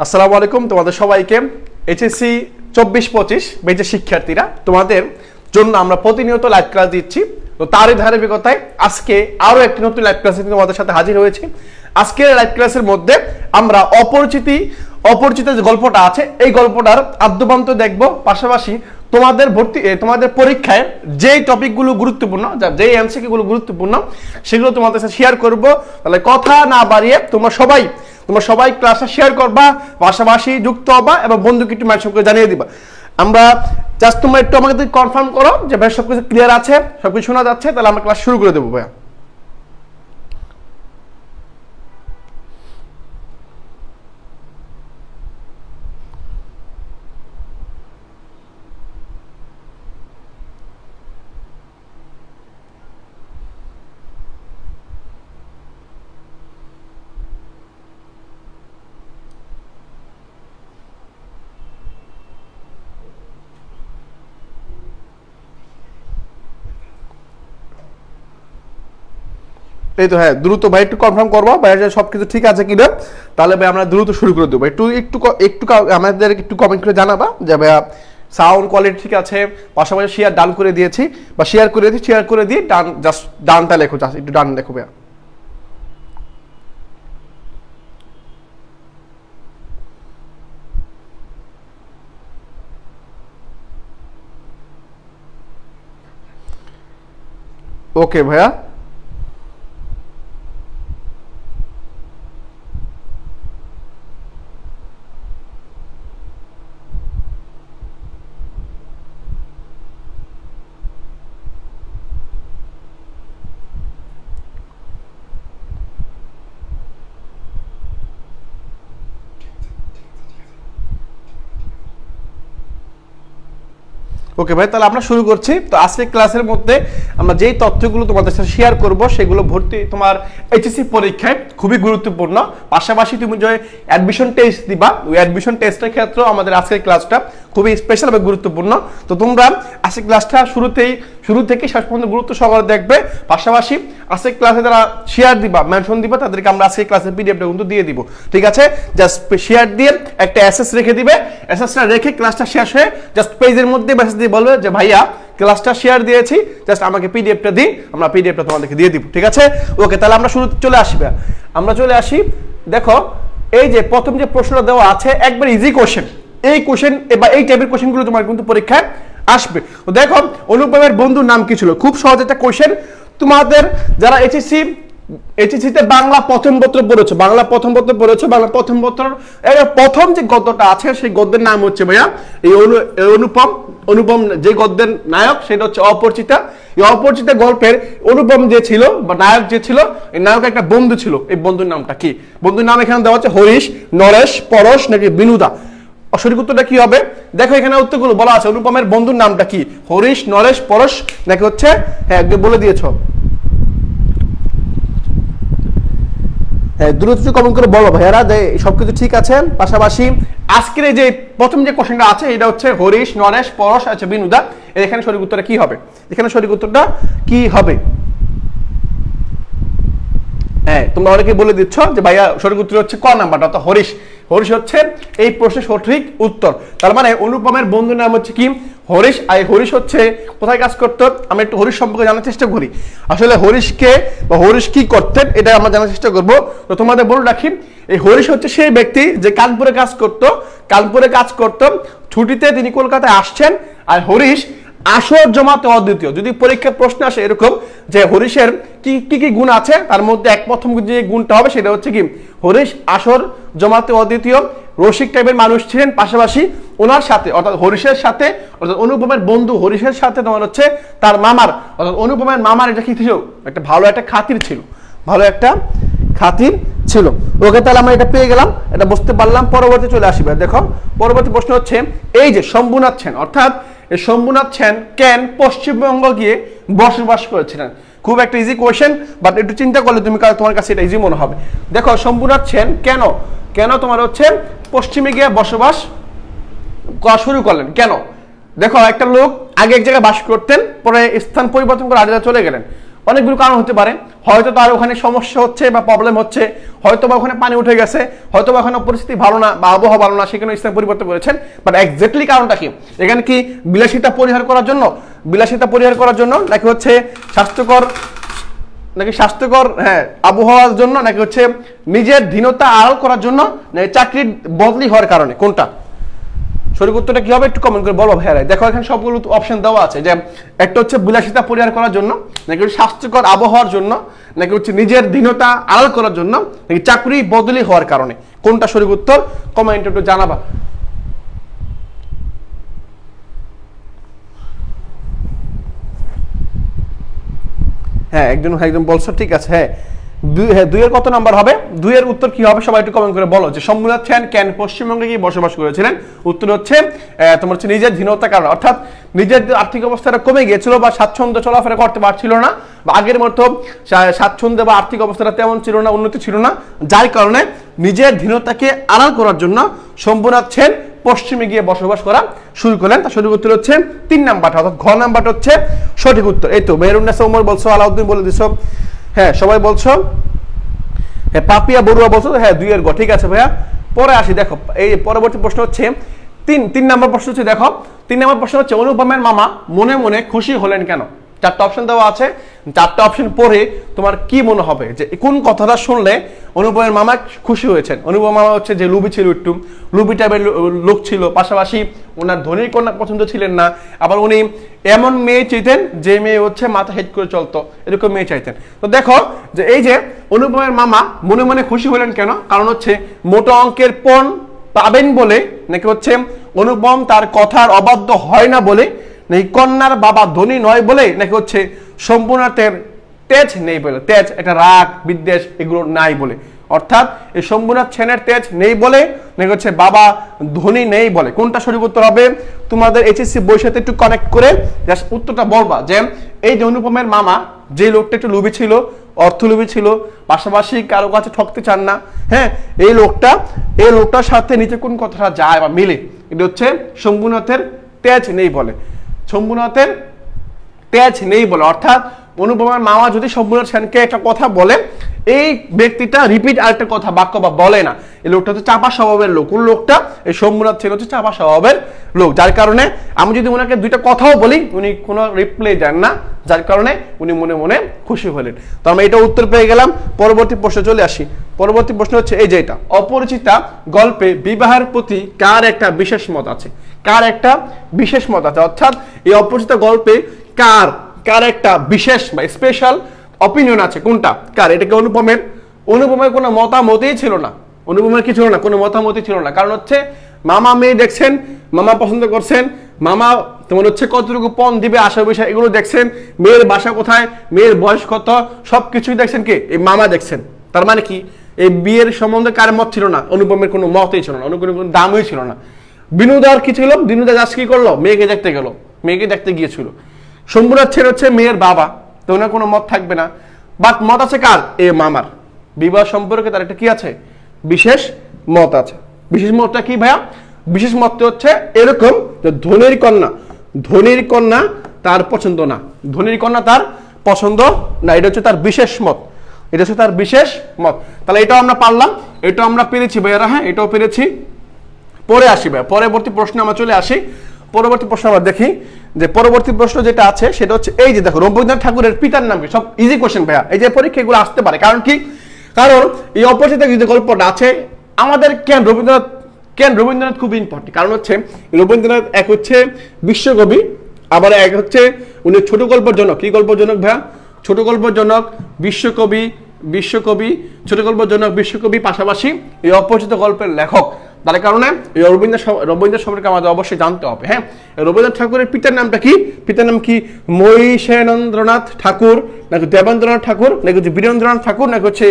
আসসালামু আলাইকুম তোমাদের সবাইকে। এইচএসসি 24-25 ব্যাচের শিক্ষার্থীরা, তোমাদের জন্য আমরা প্রতিনিয়ত লাইভ ক্লাস দিচ্ছি। তো তারই ধারাবাহিকতায় আজকে আরো একটি নতুন লাইভ ক্লাসে তোমাদের সাথে হাজির হয়েছি। আজকের লাইভ ক্লাসের মধ্যে আমরা অপরিচিত যে গল্পটা আছে এই গল্পটার আদ্যপান্ত দেখব, পাশাপাশি তোমাদের পরীক্ষায় যেই টপিকগুলো গুরুত্বপূর্ণ, যেই এমসিকিউ গুলো গুরুত্বপূর্ণ সেগুলো তোমাদের সাথে শেয়ার করব। তাহলে কথা না বাড়িয়ে তোমরা সবাই ক্লাসটা শেয়ার করবা, পাশাপাশি যুক্ত হবা এবং বন্ধুকে একটু মেনশন করে জানিয়ে দিবা। আমরা জাস্ট তোমরা একটু আমাকে কনফার্ম করো যে ভাই সবকিছু ক্লিয়ার আছে, সবকিছু শোনা যাচ্ছে, তাহলে আমরা ক্লাস শুরু করে দেবো ভাইয়া। এই তো, হ্যাঁ, দ্রুত ভাই একটু কনফার্ম করবো ভাইয়া সবকিছু ঠিক আছে কিনা, তাহলে ভাই আমরা দ্রুত শুরু করে দেবো। একটু আমাদের একটু কমেন্ট করে জানাবা যে ভাইয়া সাউন্ড কোয়ালিটি ঠিক আছে, পাশাপাশি শেয়ার ডান করে দিয়েছি বা শেয়ার করে দিয়ে ডান, জাস্ট ডানটা লেখো, জাস্ট একটু ডান লেখো ভাইয়া। ওকে ভাইয়া, ওকে ভাই, তাহলে আমরা শুরু করছি। তো আজকের ক্লাসের মধ্যে আমরা যেই তথ্যগুলো তোমাদের সাথে শেয়ার করব সেগুলো তোমার এইচএসসি পরীক্ষায় খুবই গুরুত্বপূর্ণ। পাশাপাশি তুমি যে অ্যাডমিশন টেস্ট দিবা, ওই অ্যাডমিশন টেস্টের ক্ষেত্রেও আমাদের আজকের ক্লাসটা খুবই স্পেশাল এবং গুরুত্বপূর্ণ। তো তোমরা আজকের ক্লাসটা শুরু থেকে শেষ পর্যন্ত গুরুত্ব সহকারে দেখবে। পাশাপাশি আজকের ক্লাসে যারা শেয়ার দিবা, মেনশন দিবা, তাদেরকে আমরা আজকের ক্লাসের পিডিএফটা কিন্তু দিয়ে দিব, ঠিক আছে? জাস্ট শেয়ার দিয়ে একটা এসএস রেখে দিবে, এসএসটা রেখে ক্লাসটা শেষ হয়ে জাস্ট পেজের মধ্যে মেসেজ দিয়ে বলবে যে ভাইয়া ক্লাসটা শেয়ার দিয়েছি, জাস্ট আমাকে পিডিএফটা দিই, আমরা পিডিএফটা তোমাদেরকে দিয়ে দিব, ঠিক আছে? ওকে, তাহলে আমরা শুরু চলে আসি। দেখো, এই যে প্রথম যে প্রশ্নটা দেওয়া আছে একবার ইজি কোশ্চেন, এই কোশ্চেন বা এই টাইপের কোশ্চেনগুলো তোমার কিন্তু পরীক্ষায় আসবে। তো দেখো, অনুপমের বন্ধুর নাম কি ছিল? খুব সহজ একটা কোশ্চেন। তোমাদের যারা এইচএসসিতে বাংলা প্রথম পত্র পড়েছো, বাংলা প্রথম পত্র প্রথম যে গদ্যটা আছে সেই গদ্যের নাম হচ্ছে ভাইয়া এই অনুপম যে গদ্যের নায়ক সেটা হচ্ছে অপরিচিতা। এই অপরিচিতা গল্পের অনুপম যে ছিল বা নায়ক যে ছিল, এই নায়কের একটা বন্ধু ছিল। এই বন্ধুর নামটা কি? বন্ধুর নাম এখানে দেওয়া হচ্ছে হরিশ, নরেশ, পরশ নাকি বিনুদা। সঠিক উত্তরটা কি হবে? দেখো এখানে উত্তরগুলো বলা আছে। অনুপমের বন্ধুর নামটা কি? হরিশ, নরেশ, পরশ নাকি হচ্ছে, হ্যাঁ বলে দিয়েছো, দ্রুত কমেন্ট করে বলো ভাইয়ারা যে সবকিছু ঠিক আছে। পাশাপাশি আজকের এই যে প্রথম যে কোশ্চেনটা আছে এটা হচ্ছে হরিশ, নরেশ, পরশ আছে বিনুদা। এখানে সঠিক উত্তরটা কি হবে? হ্যাঁ, তোমরা অনেকে বলে দিচ্ছ যে ভাইয়া সঠিক উত্তর হচ্ছে ক নাম্বারটা, তো হরিশ হচ্ছে এই প্রশ্নের সঠিক উত্তর। তার মানে অনুপমের বন্ধুর নাম হচ্ছে কি? হরিশ। আর হরিশ হচ্ছে কোথায় কাজ করতো? আমরা একটু হরিশ সম্পর্কে জানার চেষ্টা করি। আসলে হরিশ কি করতেন এটা আমরা জানার চেষ্টা করব। তো তোমাদের বলে রাখি, এই হরিশ হচ্ছে সেই ব্যক্তি যে কানপুরে কাজ করতো। ছুটিতে তিনি কলকাতায় আসছেন। আর হরিশ আসর জমাতে অদ্বিতীয়। যদি পরীক্ষার প্রশ্ন আসে এরকম যে হরিশের কি গুণ আছে, তার মধ্যে প্রথম যে গুণটা হবে সেটা হচ্ছে কি, হরিশ আসর জমাতে অদ্বিতীয়, রসিক টাইপের মানুষ ছিলেন। পাশাপাশি ওনার সাথে অর্থাৎ হরিশের সাথে, অর্থাৎ অনুপমের বন্ধু হরিশের সাথে তোমার হচ্ছে তার মামার অর্থাৎ অনুপমের মামার এটা কি ছিল? একটা ভালো একটা খাতির ছিল। ওকে, তাহলে আমরা এটা পেয়ে গেলাম, এটা বুঝতে পারলাম। পরবর্তী চলে আসবে। দেখো, পরবর্তী প্রশ্ন হচ্ছে এই যে শম্ভুনাথ সেন, অর্থাৎ এই শম্ভুনাথ সেন কেন পশ্চিমবঙ্গ গিয়ে বসবাস করেছিলেন? খুব একটা ইজি কোয়েশ্চেন, বাট একটু চিন্তা করলে তোমার কাছে এটা ইজি মনে হবে। দেখো, শম্ভুনাথ সেন কেন তোমার হচ্ছে পশ্চিমে গিয়ে বসবাস করা শুরু করলেন? কেন? দেখো, একটা লোক আগে এক জায়গায় বাস করতেন, পরে স্থান পরিবর্তন করে আরেক জায়গায় চলে গেলেন। অনেকগুলো কারণ হতে পারে, হয়তো তার ওখানে সমস্যা হচ্ছে বা প্রবলেম হচ্ছে, হয়তো বা ওখানে পানি উঠে গেছে, হয়তো বা ওখানে পরিস্থিতি ভালো না বা আবহাওয়া ভালো না, সেখানে ইসলাম পরিবর্তন করেছেন। বাট এক্স্যাক্টলি কারণটা কি? এখানে কি বিলাসিতা পরিহার করার জন্য, বিলাসিতা পরিহার করার জন্য, নাকি হচ্ছে স্বাস্থ্যকর, নাকি স্বাস্থ্যকর আবহাওয়ার জন্য, নাকি হচ্ছে নিজের দীনতা আড়াল করার জন্য, নাকি চাকরির বদলি হওয়ার কারণে? কোনটা? সঠিক উত্তরটা কি হবে একটু কমেন্ট করে বলো ভাইয়ারা। দেখো এখানে সবগুলো অপশন দেওয়া আছে, যে একটা হচ্ছে বিলাসিতা পরিহার করার জন্য, নাকি স্বাস্থ্যকর আবহাওয়ার জন্য, নাকি হচ্ছে নিজের দীনতা আড়াল করার জন্য, নাকি চাকরি বদলি হওয়ার কারণে। কোনটা সঠিক উত্তর কমেন্টে একটু জানাবা। হ্যাঁ একদম বলছো, ঠিক আছে। হ্যাঁ দুইয়ের কত নাম্বার হবে? দুইয়ের উত্তর কি হবে সবাই একটু কমেন্ট করে বলো। যে শম্ভুনাথ সেন কেন পশ্চিমবঙ্গে গিয়ে বসবাস করেছিলেন? উত্তর হচ্ছে তোমার হচ্ছে নিজের দীনতার কারণে, অর্থাৎ নিজের আর্থিক অবস্থাটা কমে গিয়েছিল বা স্বাচ্ছন্দ্য চলাফেরা করতে পারছিল না, বা আগের মতো স্বাচ্ছন্দ্য বা আর্থিক অবস্থাটা তেমন ছিল না, উন্নতি ছিল না, যার কারণে নিজের দীনতাকে আড়াল করার জন্য শম্ভুনাথ সেন পশ্চিমে গিয়ে বসবাস করা শুরু করলেন। তার সঠিক উত্তর হচ্ছে 3 নাম্বারটা, অর্থাৎ ঘ নাম্বারটা হচ্ছে সঠিক উত্তর। এই তো মেহরুন্নেসা ওমর বলছো, আলাউদ্দিন বলে দিছো, হ্যাঁ সবাই বলছো, হ্যাঁ পাপিয়া বড়ুয়া বলছো, হ্যাঁ 2 এর গ, ঠিক আছে ভাইয়া। পরে আসি, দেখো এই পরবর্তী প্রশ্ন হচ্ছে 3 নাম্বার প্রশ্ন হচ্ছে, দেখো 3 নাম্বার প্রশ্ন হচ্ছে অনুপমের মামা মনে মনে খুশি হলেন কেন? 4টা অপশন দেওয়া আছে, 4টা অপশন পড়ে তোমার কি মনে হবে যে কোন কথাটা শুনলে অনুপমের মামা খুশি হয়েছেন? অনুপম মামা হচ্ছে যে লুবি ছিল, একটু লুবি টাইপের লোক ছিল, পাশাপাশি ওনার ধনীর কন্যা পছন্দ ছিলেন না, আবার উনি এমন মেয়ে চাইতেন যে মেয়ে হচ্ছে মাথা হেড করে চলতো, এরকম মেয়ে চাইতেন। তো দেখো যে এই যে অনুপমের মামা মনে মনে খুশি হলেন কেন? কারণ হচ্ছে মোটা অঙ্কের পণ পাবেন বলে, নাকি হচ্ছে অনুপম তার কথার অবাধ্য হয় না বলে, নাকি কন্যার বাবা ধনী নয় বলে, নাকি হচ্ছে শম্ভুনাথের তেজ নেই বলে, তেজ একটা রাগ বিদ্বেষ এগুলো নাই বলে, অর্থাৎ এই শম্ভুনাথ সেনের তেজ নেই বলে, নাকি হচ্ছে বাবা ধনী নেই বলে। কোনটা সঠিক উত্তর হবে? তোমাদের এইচএসসি বইয়ের সাথে একটু কানেক্ট করে জাস্ট উত্তরটা বলবা। যে এই যে অনুপমের মামা যে লোকটা একটু লোভী ছিল, অর্থলোভী ছিল, পাশাপাশি কারো কাছে ঠকতে চান না, হ্যাঁ এই লোকটার সাথে নিচে কোন কথাটা যায় বা মিলে? এটা হচ্ছে শম্ভুনাথের তেজ নেই বলে, শম্ভুনাথের তেজ নেই বলে, অর্থাৎ অনুপমের মামা যদি শম্ভুনাথ সেনকে একটা কথা বলে, এই ব্যক্তিটা রিপিট আরেকটা কথা বাক্য বা বলে না। এই লোকটা হচ্ছে চাপা স্বভাবের লোক। কোন লোকটা? এই শম্ভুনাথ সেন হচ্ছে চাপা স্বভাবের লোক, যার কারণে আমি যদি ওনাকে 2টা কথাও বলি উনি কোনো রিপ্লাই দেন না, যার কারণে উনি মনে মনে খুশি হলেন। তো আমরা এটা উত্তর পেয়ে গেলাম। পরবর্তী প্রশ্নে চলে আসি। পরবর্তী প্রশ্ন হচ্ছে এই যে এটা, অপরিচিতা গল্পে বিবাহের প্রতি কার একটা বিশেষ মত আছে? কার একটা বিশেষ মত আছে, অর্থাৎ এই অপরিচিতা গল্পে কার একটা বিশেষ বা স্পেশাল অপিনিয়ন আছে? কোনটা কার? এটা কি অনুপমের? অনুপমের কোনো মতামতই ছিল না, অনুপমের কি ছিল না? কোনো মতামতই ছিল না। কারণ হচ্ছে মামা মেয়ে দেখছেন, মামা পছন্দ করছেন, মামা তোমার হচ্ছে কতটুকু পণ দিবে আশা বিষয় এগুলো দেখছেন, মেয়ের বাসা কোথায়, মেয়ের বয়স কত, সবকিছুই দেখছেন কে? এই মামা দেখছেন। তার মানে কি এই বিয়ের সম্বন্ধে কার মত ছিল না? অনুপমের কোনো মতই ছিল না, অনুপমের কোনো দামই ছিল না। বিনোদার কি ছিল? বিনোদা দাস কি করলো? মেয়েকে দেখতে গেল, মেয়েকে দেখতে গিয়েছিল। শম্ভুনাথ সেন হচ্ছে মেয়ের বাবা, তো ওনার কোনো মত থাকবে না। বাট মত আছে কার? এ মামার। বিবাহ সম্পর্কে তার একটা কি আছে? বিশেষ মত আছে। বিশেষ মতটা কি ভাইয়া? বিশেষ মতটা হচ্ছে এরকম যে ধনীর কন্যা তার পছন্দ না, ধনীর কন্যা তার পছন্দ না, এটা হচ্ছে তার বিশেষ মত, এটা হচ্ছে তার বিশেষ মত। তাহলে এটাও আমরা পারলাম, এটাও আমরা পেরেছি ভাইয়ারা, হ্যাঁ এটাও পেরেছি। পরে আসি ভাইয়া, পরবর্তী প্রশ্নে আমরা চলে আসি। পরবর্তী প্রশ্ন আমরা দেখি যে পরবর্তী প্রশ্ন যেটা আছে সেটা হচ্ছে এই যে দেখো রবীন্দ্রনাথ ঠাকুরের পিতার নাম কি? সব ইজি কোশ্চেন ভাইয়া, এই যে পরীক্ষাগুলো আসতে পারে। কারণ কি? কারণ এই অপরিচিতা যে গল্পটা আছে আমাদের কেন রবীন্দ্রনাথ খুব ইম্পর্টেন্ট। কারণ হচ্ছে রবীন্দ্রনাথ এক হচ্ছে বিশ্বকবি, আবার এক হচ্ছে উনি ছোট গল্পের জনক। কি গল্পের জনক ভাইয়া? ছোট গল্পের জনক, বিশ্বকবি, ছোট গল্পের জনক, বিশ্বকবি, পাশাপাশি এই অপরিচিত গল্পের লেখক। তার কারণে রবীন্দ্র সম্পর্কে আমাদের অবশ্যই জানতে হবে। হ্যাঁ রবীন্দ্রনাথ ঠাকুরের পিতার নামটা কি? পিতার নাম কি? মহিষেন্দ্রনাথ ঠাকুর, নাকি দেবেন্দ্রনাথ ঠাকুর, নাকি হচ্ছে বীরেন্দ্রনাথ ঠাকুর, নাকি হচ্ছে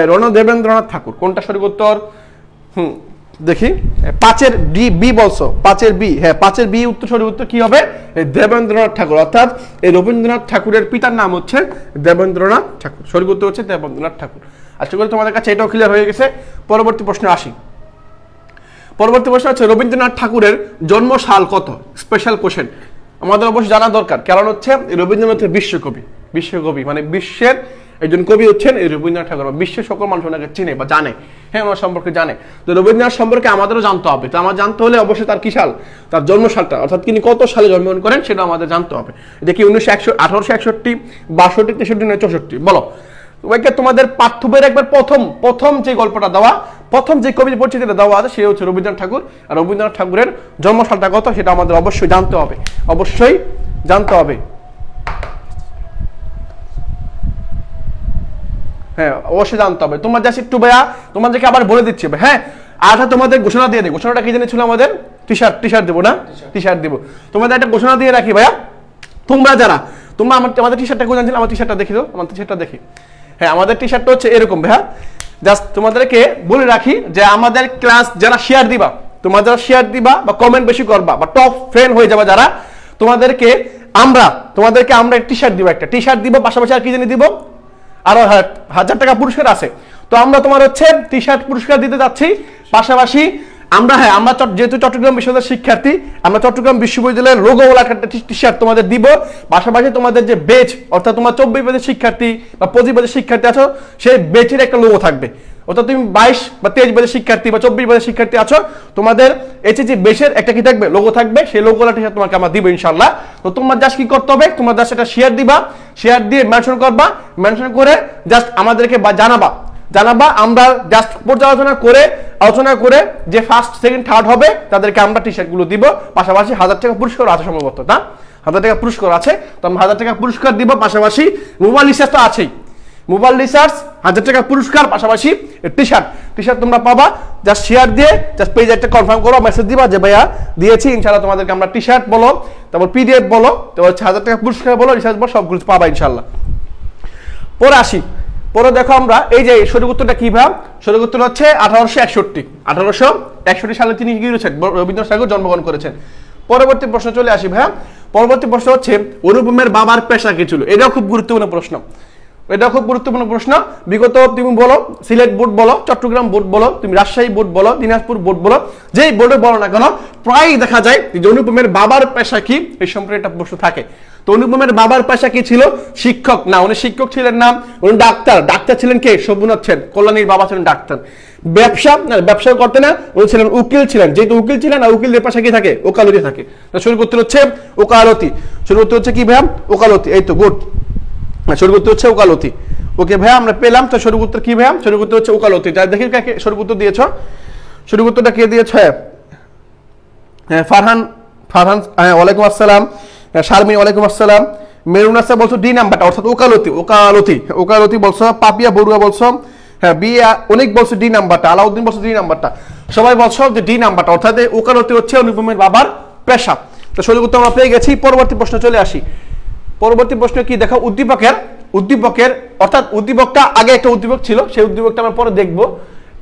রণদেবেন্দ্রনাথ ঠাকুর? কোনটা সঠিক উত্তর? দেখি 5-এর বি বলছো, 5-এর বি, হ্যাঁ 5-এর বি উত্তর সঠিক উত্তর কি হবে? দেবেন্দ্রনাথ ঠাকুর, অর্থাৎ এই রবীন্দ্রনাথ ঠাকুরের পিতার নাম হচ্ছে দেবেন্দ্রনাথ ঠাকুর। সঠিক উত্তর হচ্ছে দেবেন্দ্রনাথ ঠাকুর। আশা করি তোমাদের কাছে এটাও ক্লিয়ার হয়ে গেছে। পরবর্তী প্রশ্নে আসি। পরবর্তী প্রশ্ন হচ্ছে রবীন্দ্রনাথ ঠাকুরের জন্মসাল কত? স্পেশাল কোশ্চেন, আমাদের অবশ্যই জানা দরকার, কারণ হচ্ছে রবীন্দ্রনাথের বিশ্বকবি, বিশ্বকবি, মানে বিশ্বের একজন কবি হচ্ছেন এই রবীন্দ্রনাথ ঠাকুর। বিশ্বের সকল মানুষ ওনাকে চিনে বা জানে, হ্যাঁ ওনার সম্পর্কে জানে। তো রবীন্দ্রনাথ সম্পর্কে আমাদেরও জানতে হবে। তো আমার জানতে হলে অবশ্যই তার কি সাল, তার জন্মসালটা, অর্থাৎ তিনি কত সালে জন্মগ্রহণ করেন সেটা আমাদের জানতে হবে। দেখি 1861, 1861, 62, 63, 64 বলো। তোমাদের পাঠ্য বইয়ের একবার প্রথম যে গল্পটা দেওয়া, প্রথম যে কবির পরিচিতিটা দেওয়া আছে সে হচ্ছে রবীন্দ্রনাথ ঠাকুর। আর রবীন্দ্রনাথ ঠাকুরের জন্মসালটা কত সেটা আমাদের অবশ্যই জানতে হবে, অবশ্যই জানতে হবে। হ্যাঁ অবশ্যই জানতে হবে। তোমরা জাস্ট একটু ভাইয়া তোমাদেরকে আবার বলে দিচ্ছি, হ্যাঁ আরটা তোমাদের ঘোষণা দিয়ে দিই। ঘোষণাটা কি জেনেছিল আমাদের? টি-শার্ট দেবো না? টি-শার্ট দেবো। তোমাদের একটা ঘোষণা দিয়ে রাখি ভাইয়া, তোমরা যারা আমাদের টি-শার্টটা কোথায় জানছিলে? আমার টি-শার্টটা দেখি তো, আমার টি-শার্টটা দেখি। হ্যাঁ আমাদের টি-শার্টটা হচ্ছে এরকম ভাইয়া। জাস্ট তোমাদেরকে বলে রাখি যে আমাদের ক্লাস যারা শেয়ার দিবা, তোমরা যারা শেয়ার দিবা বা কমেন্ট বেশি করবা বা টপ ফ্রেন্ড হয়ে যাবে যারা, তোমাদেরকে আমরা টি-শার্ট দিব, একটা টি-শার্ট দিব, পাশাপাশি আর কি জানি দিব, আরো 1000 টাকা পুরস্কার আছে। তো আমরা তোমার হচ্ছে টি-শার্ট পুরস্কার দিতে যাচ্ছি। পাশাপাশি আমরা যেহেতু চট্টগ্রাম বিশ্ববিদ্যালয়ের শিক্ষার্থী, আমরা চট্টগ্রাম বিশ্ববিদ্যালয়ের লোগোওয়ালা একটা টি-শার্ট তোমাদের দিব। পাশাপাশি তোমাদের যে বেচ, অর্থাৎ তোমার 24 ব্যাচের শিক্ষার্থী বা 25 ব্যাচের শিক্ষার্থী আছো, সেই বেচের একটা লোগো থাকবে। অর্থাৎ তুমি 22 বা 23 ব্যাচের শিক্ষার্থী বা 24 ব্যাচের শিক্ষার্থী আছো, তোমাদের এইচএসসি বেচের একটা কি থাকবে, লোগো থাকবে। সেই লোগোওয়ালা টি-শার্ট তোমাকে আমরা দিব ইনশাআল্লাহ। তো তোমার জাস্ট কি করতে হবে, তোমার জাস্ট এটা শেয়ার দিবা, শেয়ার দিয়ে মেনশন করবা, মেনশন করে জাস্ট আমাদেরকে জানাবা। আমরা জাস্ট পর্যালোচনা করে যে ফার্স্ট, সেকেন্ড, থার্ড হবে তাদেরকে আমরা টি-শার্ট গুলো দিব। পাশাপাশি 1000 টাকা পুরস্কার আছে সম্ভবত, না 1000 টাকা পুরস্কার আছে। তো আমরা 1000 টাকা পুরস্কার দিব। পাশাপাশি মোবাইল রিচার্জ তো আছেই, মোবাইল রিচার্জ 1000 টাকা পুরস্কার, পাশাপাশি টি-শার্ট তোমরা পাবা। জাস্ট শেয়ার দিয়ে জাস্ট পেজ একটা কনফার্ম করো, মেসেজ দিবা যে ভাইয়া দিয়েছি, ইনশাআল্লাহ তোমাদেরকে আমরা টি-শার্ট বলো, তারপর পিডিএফ বলো, তারপর 1000 টাকা পুরস্কার বলো, রিচার্জ বলো, সবগুলো পাবা ইনশাআল্লাহ। পরে আসি, পরে দেখো আমরা এই যে সঠিক উত্তরটা কি ভাব, সঠিক উত্তর হচ্ছে 1861 সালে তিনি কি করেছেন, রবীন্দ্রনাথ ঠাকুর জন্মগ্রহণ করেছেন। পরবর্তী প্রশ্ন চলে আসি ভাইয়া। পরবর্তী প্রশ্ন হচ্ছে অনুপমের বাবার পেশা কি ছিল? এটাও খুব গুরুত্বপূর্ণ প্রশ্ন। বিগত তুমি বলো সিলেট বোর্ড বলো, চট্টগ্রাম বোর্ড বলো, তুমি রাজশাহী বোর্ড বলো, দিনাজপুর বোর্ড বলো, যেই বোর্ডে বলো না কেন, প্রায় দেখা যায় যে অনুপমের বাবার পেশা কি এই সম্পর্কে একটা প্রশ্ন থাকে। তো অনুপমের বাবার পেশা কি ছিল? শিক্ষক না, উনি শিক্ষক ছিলেন না, উনি ডাক্তার ছিলেন। কে? শোভনাথ সেন, কল্যাণীর বাবা ছিলেন ডাক্তার। ব্যবসা করতে না, উনি ছিলেন উকিল ছিলেন। যেহেতু উকিল ছিলেন, আর উকিলদের পেশা কি থাকে? ওকালতি থাকে। সঠিক উত্তর হচ্ছে ওকালতি। সঠিক উত্তর হচ্ছে কি ভাইয়া? ওকালতি। এই তো গুড, সঠিক উত্তর হচ্ছে ওকালতি। ওকে ভাইয়া আমরা পেলাম। তো সঠিক উত্তর কি ভাইয়া? সঠিক উত্তর হচ্ছে ওকালতি। যা দেখি কাকে সঠিক উত্তর দিয়েছ, সঠিক উত্তরটা কে দিয়েছে? হ্যাঁ ফারহান, হ্যাঁ ওয়ালাইকুম আসসালাম। শারমিন ওয়ালাইকুম আসসালাম। মেরুনাসা বলছো ডি নাম্বারটা, অর্থাৎ ওকালতি বলছো। পাপিয়া বড়ুয়া বলছো, হ্যাঁ বিয়া অনেক বলছো ডি নাম্বারটা। আলাউদ্দিন বলছো ডি নাম্বারটা। সবাই বলছো যে ডি নাম্বারটা, অর্থাৎ ওকালতি হচ্ছে অনুপমের বাবার পেশা। তো সঠিক উত্তর আমরা পেয়ে গেছি। পরবর্তী প্রশ্ন চলে আসি। পরবর্তী প্রশ্ন কি দেখো, উদ্দীপকের অর্থাৎ উদ্দীপকটা আগে একটা উদ্দীপক ছিল, সেই উদ্দীপকটা আমরা পরে দেখবো।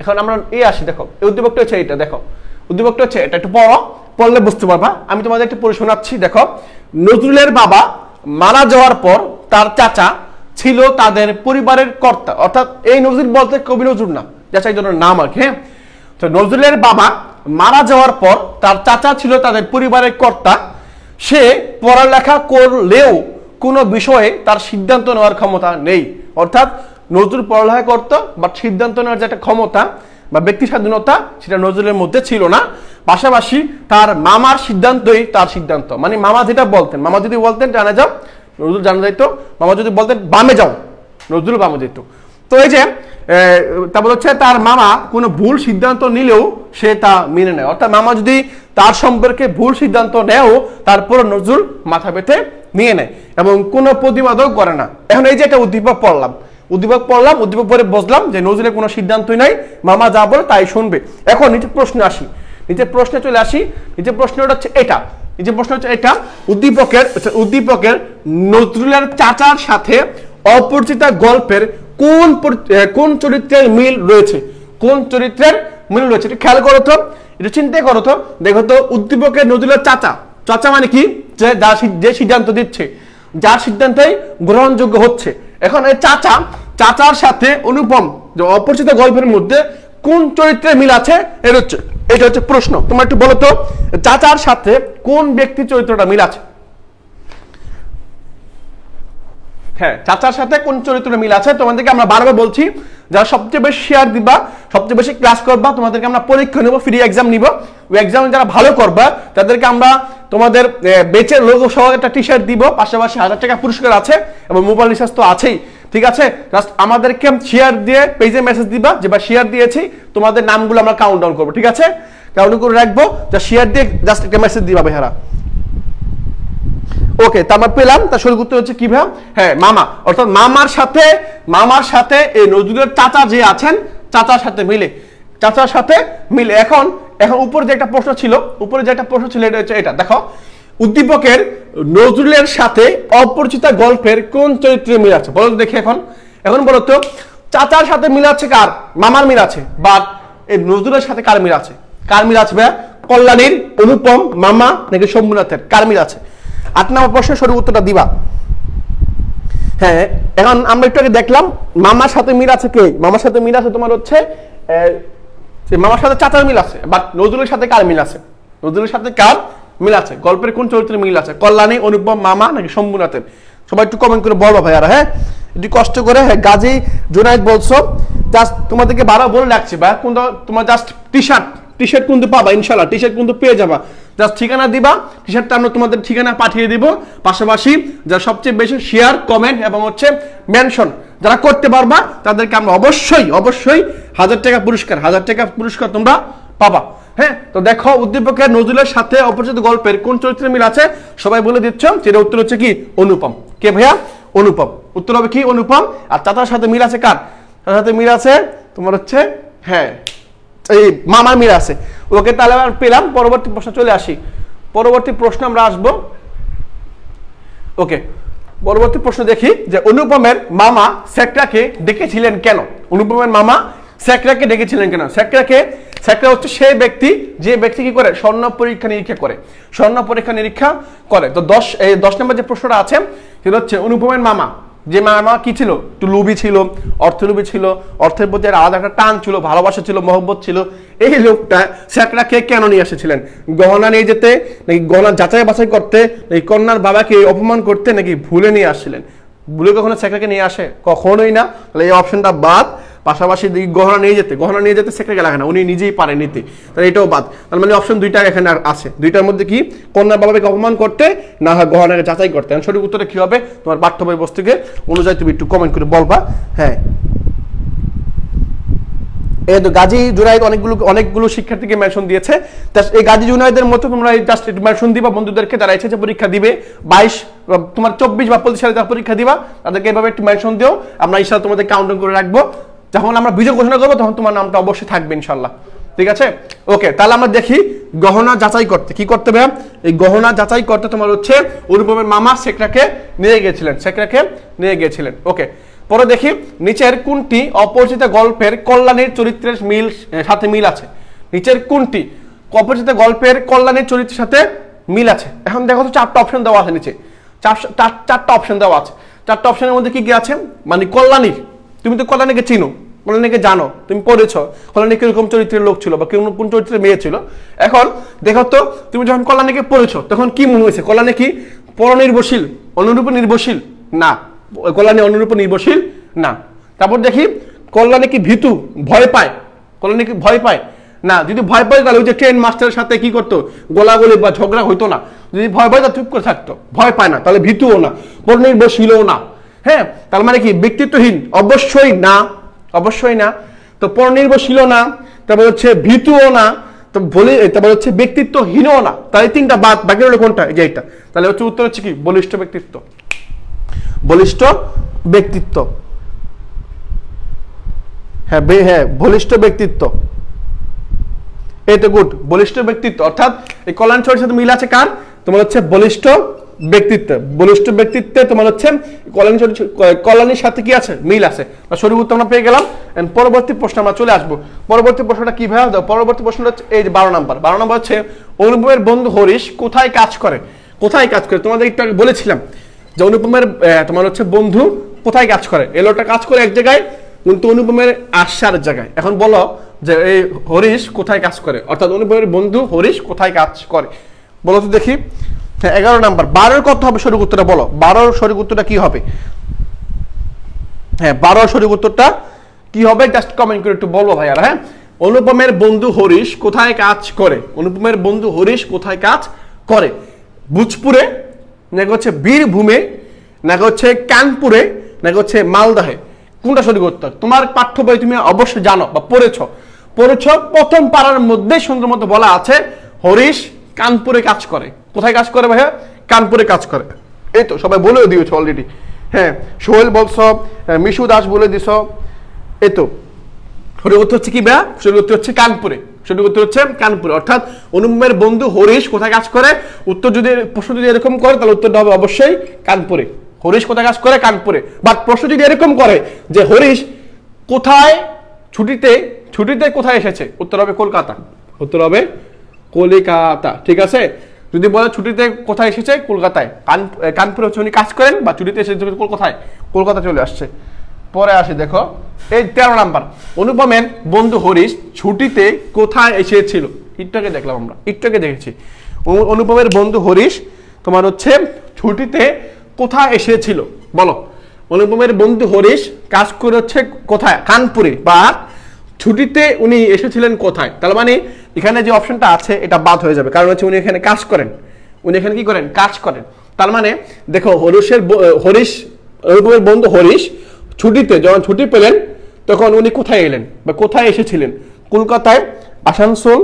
এখন আমরা আসি, দেখো এই উদ্দীপকটা হচ্ছে এটা, দেখো উদ্দীপকটা হচ্ছে এটা, একটু পড়লে বুঝতে পারবা। আমি তোমাদের একটু পড়ে শোনাচ্ছি। দেখো, নজরুলের বাবা মারা যাওয়ার পর তার চাচা ছিল তাদের পরিবারের কর্তা। অর্থাৎ এই নজরুল বলতে কবি নজরুল না, চাচা এই জন্য নাম আর কি। হ্যাঁ, তো নজরুলের বাবা মারা যাওয়ার পর তার চাচা ছিল তাদের পরিবারের কর্তা। সে পড়ালেখা করলেও কোনো বিষয়ে তার সিদ্ধান্ত নেওয়ার ক্ষমতা নেই। অর্থাৎ নজরুল পড়ালেখা করত, বাট সিদ্ধান্ত নেওয়ার যে একটা ক্ষমতা বা ব্যক্তি স্বাধীনতা সেটা নজরুলের মধ্যে ছিল না। পাশাপাশি তার মামার সিদ্ধান্তই তার সিদ্ধান্ত, মানে মামা যেটা বলতেন, মামা যদি বলতেন ডানে যাও, নজরুল জানা যাইতো। মামা যদি বলতেন বামে যাও, নজরুল বামে যেত। তো এই যে তারপর হচ্ছে তার মামা কোনো ভুল সিদ্ধান্ত নিলেও সে তা মেনে নেয়। অর্থাৎ মামা যদি তার সম্পর্কে ভুল সিদ্ধান্ত নেও, তারপর নজরুল মাথা পেতে নিয়ে নেয় এবং কোনো প্রতিবাদও করে না। এখন এই যে একটা উদ্দীপক পড়লাম, উদ্দীপক পরে বুঝলাম যে নজরুলের কোনো সিদ্ধান্তই নাই, মামা যা বলে তাই শুনবে। এখন নিচের প্রশ্নে আসি, নিচের প্রশ্নে চলে আসি। নিচের প্রশ্নটা হচ্ছে এটা, নিচের প্রশ্ন হচ্ছে এটা, উদ্দীপকের নজরুলের চাচার সাথে অপরিচিতা গল্পের কোন চরিত্রের মিল রয়েছে? কোন চরিত্রের মিল রয়েছে এটা খেয়াল করো তো, এটা চিন্তা করো তো। দেখো তো, উদ্দীপকের নজরুলের চাচা মানে কি? যে সিদ্ধান্ত দিচ্ছে, যার সিদ্ধান্তই গ্রহণযোগ্য হচ্ছে। এখন এই চাচার সাথে অনুপম যে অপরিচিত গল্পের মধ্যে কোন চরিত্রের মিল আছে? এটা হচ্ছে প্রশ্ন। তোমরা একটু বলো তো, চাচার সাথে কোন ব্যক্তি চরিত্রটা মিল আছে? হ্যাঁ, চাচার সাথে কোন চরিত্রের মিল আছে তোমাদেরকে আমরা বারবার বলছি, যারা সবচেয়ে বেশি শেয়ার দিবা, সবচেয়ে বেশি ক্লাস করবা, তোমাদেরকে আমরা পরীক্ষা নেব, ফ্রি এক্সাম নিব। ওই এক্সামে যারা ভালো করবা তাদেরকে আমরা তোমাদের বেচের লোগো সহ একটা টি শার্ট দিব, পাশাপাশি 1000 টাকা পুরস্কার আছে এবং মোবাইল রিচার্জ তো আছেই। ঠিক আছে, জাস্ট আমাদেরকে শেয়ার দিয়ে পেজে মেসেজ দিবা যে বা শেয়ার দিয়েছি, তোমাদের নামগুলো আমরা কাউন্ট ডাউন করবো। ঠিক আছে, কাউন্ট করে রাখবো, যা শেয়ার দিয়ে জাস্ট একটা মেসেজ দিবা বেহারা। ওকে, তারপর পেলাম তার শুরু করতে হচ্ছে কিভাবে, হ্যাঁ মামা, অর্থাৎ মামার সাথে এই নজরুলের চাচা যে আছেন চাচার সাথে মিলে, চাচার সাথে মিলে। এখন উপরে যে একটা প্রশ্ন ছিল, এটা হচ্ছে এটা দেখো, উদ্দীপকের নজরুলের সাথে অপরিচিতা গল্পের কোন চরিত্রে মিল আছে বলো তো দেখি। এখন বলো তো, চাচার সাথে মিল আছে কার? মামার মিল আছে, বা এই নজরুলের সাথে কার মিল আছে? কার মিল আছে ভাইয়া? কল্যাণীর, অনুপম, মামা নাকি শম্ভুনাথের? কার মিল আছে? 8 নম্বর প্রশ্নের সঠিক উত্তরটা দিবা। হ্যাঁ, এখন আমরা একটু আগে দেখলাম মামার সাথে মিল আছে কে? মামার সাথে মিল আছে তোমার হচ্ছে মামার সাথে চাচার মিল আছে, বাট নজরুলের সাথে কার মিল আছে? নজরুলের সাথে কার মিল আছে? গল্পের কোন চরিত্রের মিল আছে? কল্যাণী, অনুপম, মামা নাকি শম্ভুনাথের? সবাই একটু কমেন্ট করে বলবো ভাইয়ারা। হ্যাঁ, একটু কষ্ট করে। হ্যাঁ, গাজী জুনায়েদ বলছো, জাস্ট তোমাদেরকে বারবার বলে রাখছি ভাই, কোনটা তোমার জাস্ট টি শার্ট কিন্তু পাবা ইনশাল্লাহ, টি শার্ট কিন্তু পেয়ে যাবা। জাস্ট ঠিকানা দিবা, টি শার্টটা আমরা তোমাদের ঠিকানা পাঠিয়ে দিব। পাশাপাশি যারা সবচেয়ে বেশি শেয়ার, কমেন্ট এবং হচ্ছে মেনশন যারা করতে পারবা তাদেরকে আমরা অবশ্যই 1000 টাকা পুরস্কার তোমরা পাবা। হ্যাঁ, তো দেখো, উদ্দীপকের নজরুলের সাথে অপরিচিত গল্পের কোন চরিত্রের মিল আছে? সবাই বলে দিচ্ছ, সেটা উত্তর হচ্ছে কি? অনুপম। কে ভাইয়া? অনুপম। উত্তর হবে কি? অনুপম। আর চাচার সাথে মিল আছে কার? তার সাথে মিল আছে তোমার হচ্ছে, হ্যাঁ, এই মামার মিল আছে। ওকে, তাহলে আমরা পেলাম। পরবর্তী প্রশ্ন চলে আসি। পরবর্তী প্রশ্ন আমরা আসবো। ওকে, পরবর্তী প্রশ্ন দেখি যে অনুপমের মামা শেখরাকে ডেকেছিলেন কেন? অনুপমের মামা শেখরাকে ডেকেছিলেন কেন? শেখরা হচ্ছে সেই ব্যক্তি যে ব্যক্তি কি করে? স্বর্ণ পরীক্ষা নিরীক্ষা করে। তো 10 নম্বর যে প্রশ্নটা আছে সেটা হচ্ছে অনুপমের মামা, যে মামা কি ছিল? একটু লোভী ছিল, অর্থলোভী ছিল, অর্থের প্রতি আলাদা একটা টান ছিল, ভালোবাসা ছিল, মহব্বত ছিল। এই লোকটা শেখরাকে কেন নিয়ে এসেছিলেন? গহনা নিয়ে যেতে, নাকি গহনা যাচাই বাছাই করতে, নাকি কন্যার বাবাকে অপমান করতে, নাকি ভুলে নিয়ে আসছিলেন? ভুলে কখনো শেখরাকে নিয়ে আসে? কখনোই না। তাহলে এই অপশনটা বাদ। পাশাপাশি গহনা নিয়ে যেতে শেখরাকে লাগে না, উনি নিজেই পারে নিতে, তাহলে এটাও বাদ। তার মানে অপশন 2টা এখানে আছে। 2টার মধ্যে কি? কন্যার বাবাকে অপমান করতে, না হয় গহনাকে যাচাই করতে। সঠিক উত্তরে কি হবে? তোমার পাঠ্য বই বস্তুকে অনুযায়ী তুমি একটু কমেন্ট করে বলবা। হ্যাঁ, এই তো গাজী জুনায়েদ অনেকগুলো শিক্ষার্থীকে মেনশন দিয়েছে। এই গাজী জুনায়েদের মতো তোমরা জাস্ট একটু মেনশন দিবা বন্ধুদেরকে যারা এসেছে পরীক্ষা দিবে 22 তোমার 24 বা 25 সালে যারা পরীক্ষা দিবা তাদেরকে এভাবে একটু মেনশন দিও। আমরা ইনশাআল্লাহ তোমাদের কাউন্টডাউন করে রাখবো। যখন আমরা বিজয় ঘোষণা করবো তখন তোমার নামটা অবশ্যই থাকবে ইনশাআল্লাহ। ঠিক আছে, ওকে। তাহলে আমরা দেখি গহনা যাচাই করতে কি করতে হবে। এই গহনা যাচাই করতে তোমার হচ্ছে অনুপমের মামা শেখরাকে নিয়ে গিয়েছিলেন। ওকে, পরে দেখি নিচের কোনটি অপরিচিত গল্পের কল্যাণীর চরিত্রের সাথে মিল আছে? নিচের কোনটি অপরিচিত গল্পের কল্যাণীর চরিত্রের সাথে মিল আছে? এখন দেখো তো 4টা অপশন দেওয়া আছে নিচে, 4টা অপশন দেওয়া আছে। 4টা অপশনের মধ্যে কি কি আছে? মানে কল্যাণীর, তুমি তো কল্যাণীকে চিনো, কল্যাণীকে জানো, তুমি পড়েছো কল্যাণী কিরকম চরিত্রের লোক ছিল বা কোন চরিত্রের মেয়ে ছিল। এখন দেখো তো, তুমি যখন কল্যাণীকে পড়েছো তখন কি মনে হয়েছে? কল্যাণী কি পরনির্ভরশীল, অনুরূপ নির্ভরশীল? না, কল্যাণী অনুরূপ নির্ভরশীল না। তারপর দেখি কল্যাণী কি ভীতু, ভয় পায়? কল্যাণী কি ভয় পায়? না। যদি ভয় পায় তাহলে ওই যে ট্রেন মাস্টারের সাথে কি করতো, গোলাগুলি বা ঝগড়া হইতো না। যদি ভয় পায় তাহলে চুপ করে থাকতো। ভয় পায় না, তাহলে ভীতুও না, পরনির্ভরশীলও না। হ্যাঁ, তার মানে কি ব্যক্তিত্বহীন? অবশ্যই না। তো পরনির্ভরশীলও না, তারপর হচ্ছে ভীতুও না, তারপর হচ্ছে ব্যক্তিত্বহীনও না। তাহলে 3টা বাদ, বাকি হলো কোনটা? এই যে এটা। তাহলে হচ্ছে উত্তর হচ্ছে কি? বলিষ্ঠ ব্যক্তিত্ব। হ্যাঁ, বলিষ্ঠ ব্যক্তিত্ব। এই তো গুড, বলিষ্ঠ ব্যক্তিত্ব। অর্থাৎ এই কল্যাণ চরিত্রের সাথে মিল আছে কার? তোমার হচ্ছে বলিষ্ঠ ব্যক্তিত্বে তোমার হচ্ছে কল্যাণীর সাথে কি আছে? মিল আছে। সঠিক উত্তর আমরা পেয়ে গেলাম। পরবর্তী প্রশ্ন আমরা চলে আসবো। পরবর্তী প্রশ্নটা কি ভাবে দাও? পরবর্তী প্রশ্নটা হচ্ছে এই যে 12 নম্বর হচ্ছে অনুপমের বন্ধু হরিশ কোথায় কাজ করে? তোমাদের একটু আগে বলেছিলাম যে অনুপমের তোমার হচ্ছে বন্ধু কোথায় কাজ করে। এই লোকটা কাজ করে এক জায়গায়, কিন্তু অনুপমের আসছে আরেক জায়গায়। এখন বলো যে এই হরিশ কোথায় কাজ করে, অর্থাৎ অনুপমের বন্ধু হরিশ কোথায় কাজ করে? বলো তো দেখি। 11 নম্বর। 12 কত হবে সঠিক উত্তরটা বলো? 12 সঠিক উত্তরটা কি হবে? হ্যাঁ 12 সঠিক উত্তরটা কি হবে জাস্ট কমেন্ট করে একটু বলবো ভাইয়ারা। হ্যাঁ, অনুপমের বন্ধু হরিশ কোথায় কাজ করে? অনুপমের বন্ধু হরিশ কোথায় কাজ করে? ভোজপুরে, নাকি হচ্ছে বীরভূমে, নাকি হচ্ছে কানপুরে, নাকি হচ্ছে মালদাহে? কোনটা সঠিক উত্তর? তোমার পাঠ্য বই তুমি অবশ্যই জানো বা পড়েছ। প্রথম পারার মধ্যে সুন্দর মতো বলা আছে হরিশ কানপুরে কাজ করে। কোথায় কাজ করে ভাইয়া? কানপুরে কাজ করে। এই তো সবাই বলেও দিয়েছ অলরেডি। হ্যাঁ, সোহেল বলছ, মিশু দাস বলে দিছ। এই তো সঠিক উত্তর হচ্ছে কি ভাইয়া? সঠিক উত্তর হচ্ছে কানপুরে। সঠিক উত্তর হচ্ছে কানপুরে। অর্থাৎ অনুপমের বন্ধু হরিশ কোথায় কাজ করে? উত্তর যদি প্রশ্ন যদি এরকম করে তাহলে উত্তরটা হবে অবশ্যই কানপুরে। হরিশ কোথায় কাজ করে? কানপুরে। বাট প্রশ্ন যদি এরকম করে যে হরিশ কোথায় ছুটিতে কোথায় এসেছে? উত্তর হবে কলকাতা। উত্তর হবে কলিকাতা। ঠিক আছে, যদি বলে ছুটিতে কোথায় এসেছে? কলকাতায়। কানপুরে হচ্ছে উনি কাজ করেন, বা ছুটিতে এসেছে কোথায়? কলকাতা চলে আসছে। পরে আসি দেখো এই 13 নাম্বার, অনুপমের বন্ধু হরিশ ছুটিতে কোথায় এসেছিল? একটুকে দেখলাম আমরা, একটুকে দেখেছি। অনুপমের বন্ধু হরিশ তোমার হচ্ছে ছুটিতে কোথায় এসেছিল? বলো। অনুপমের বন্ধু হরিশ কাজ করে হচ্ছে কোথায়? কানপুরে। বা ছুটিতে উনি এসেছিলেন কোথায়? তার মানে এখানে যে অপশনটা আছে এটা বাদ হয়ে যাবে, কারণ হচ্ছে উনি এখানে কাজ করেন। উনি এখানে কি করেন? কাজ করেন। তার মানে দেখো অনুপমের বন্ধু হরিশ ছুটিতে, যখন ছুটি পেলেন তখন উনি কোথায় এলেন বা কোথায় এসেছিলেন? কলকাতায়, আসানসোল,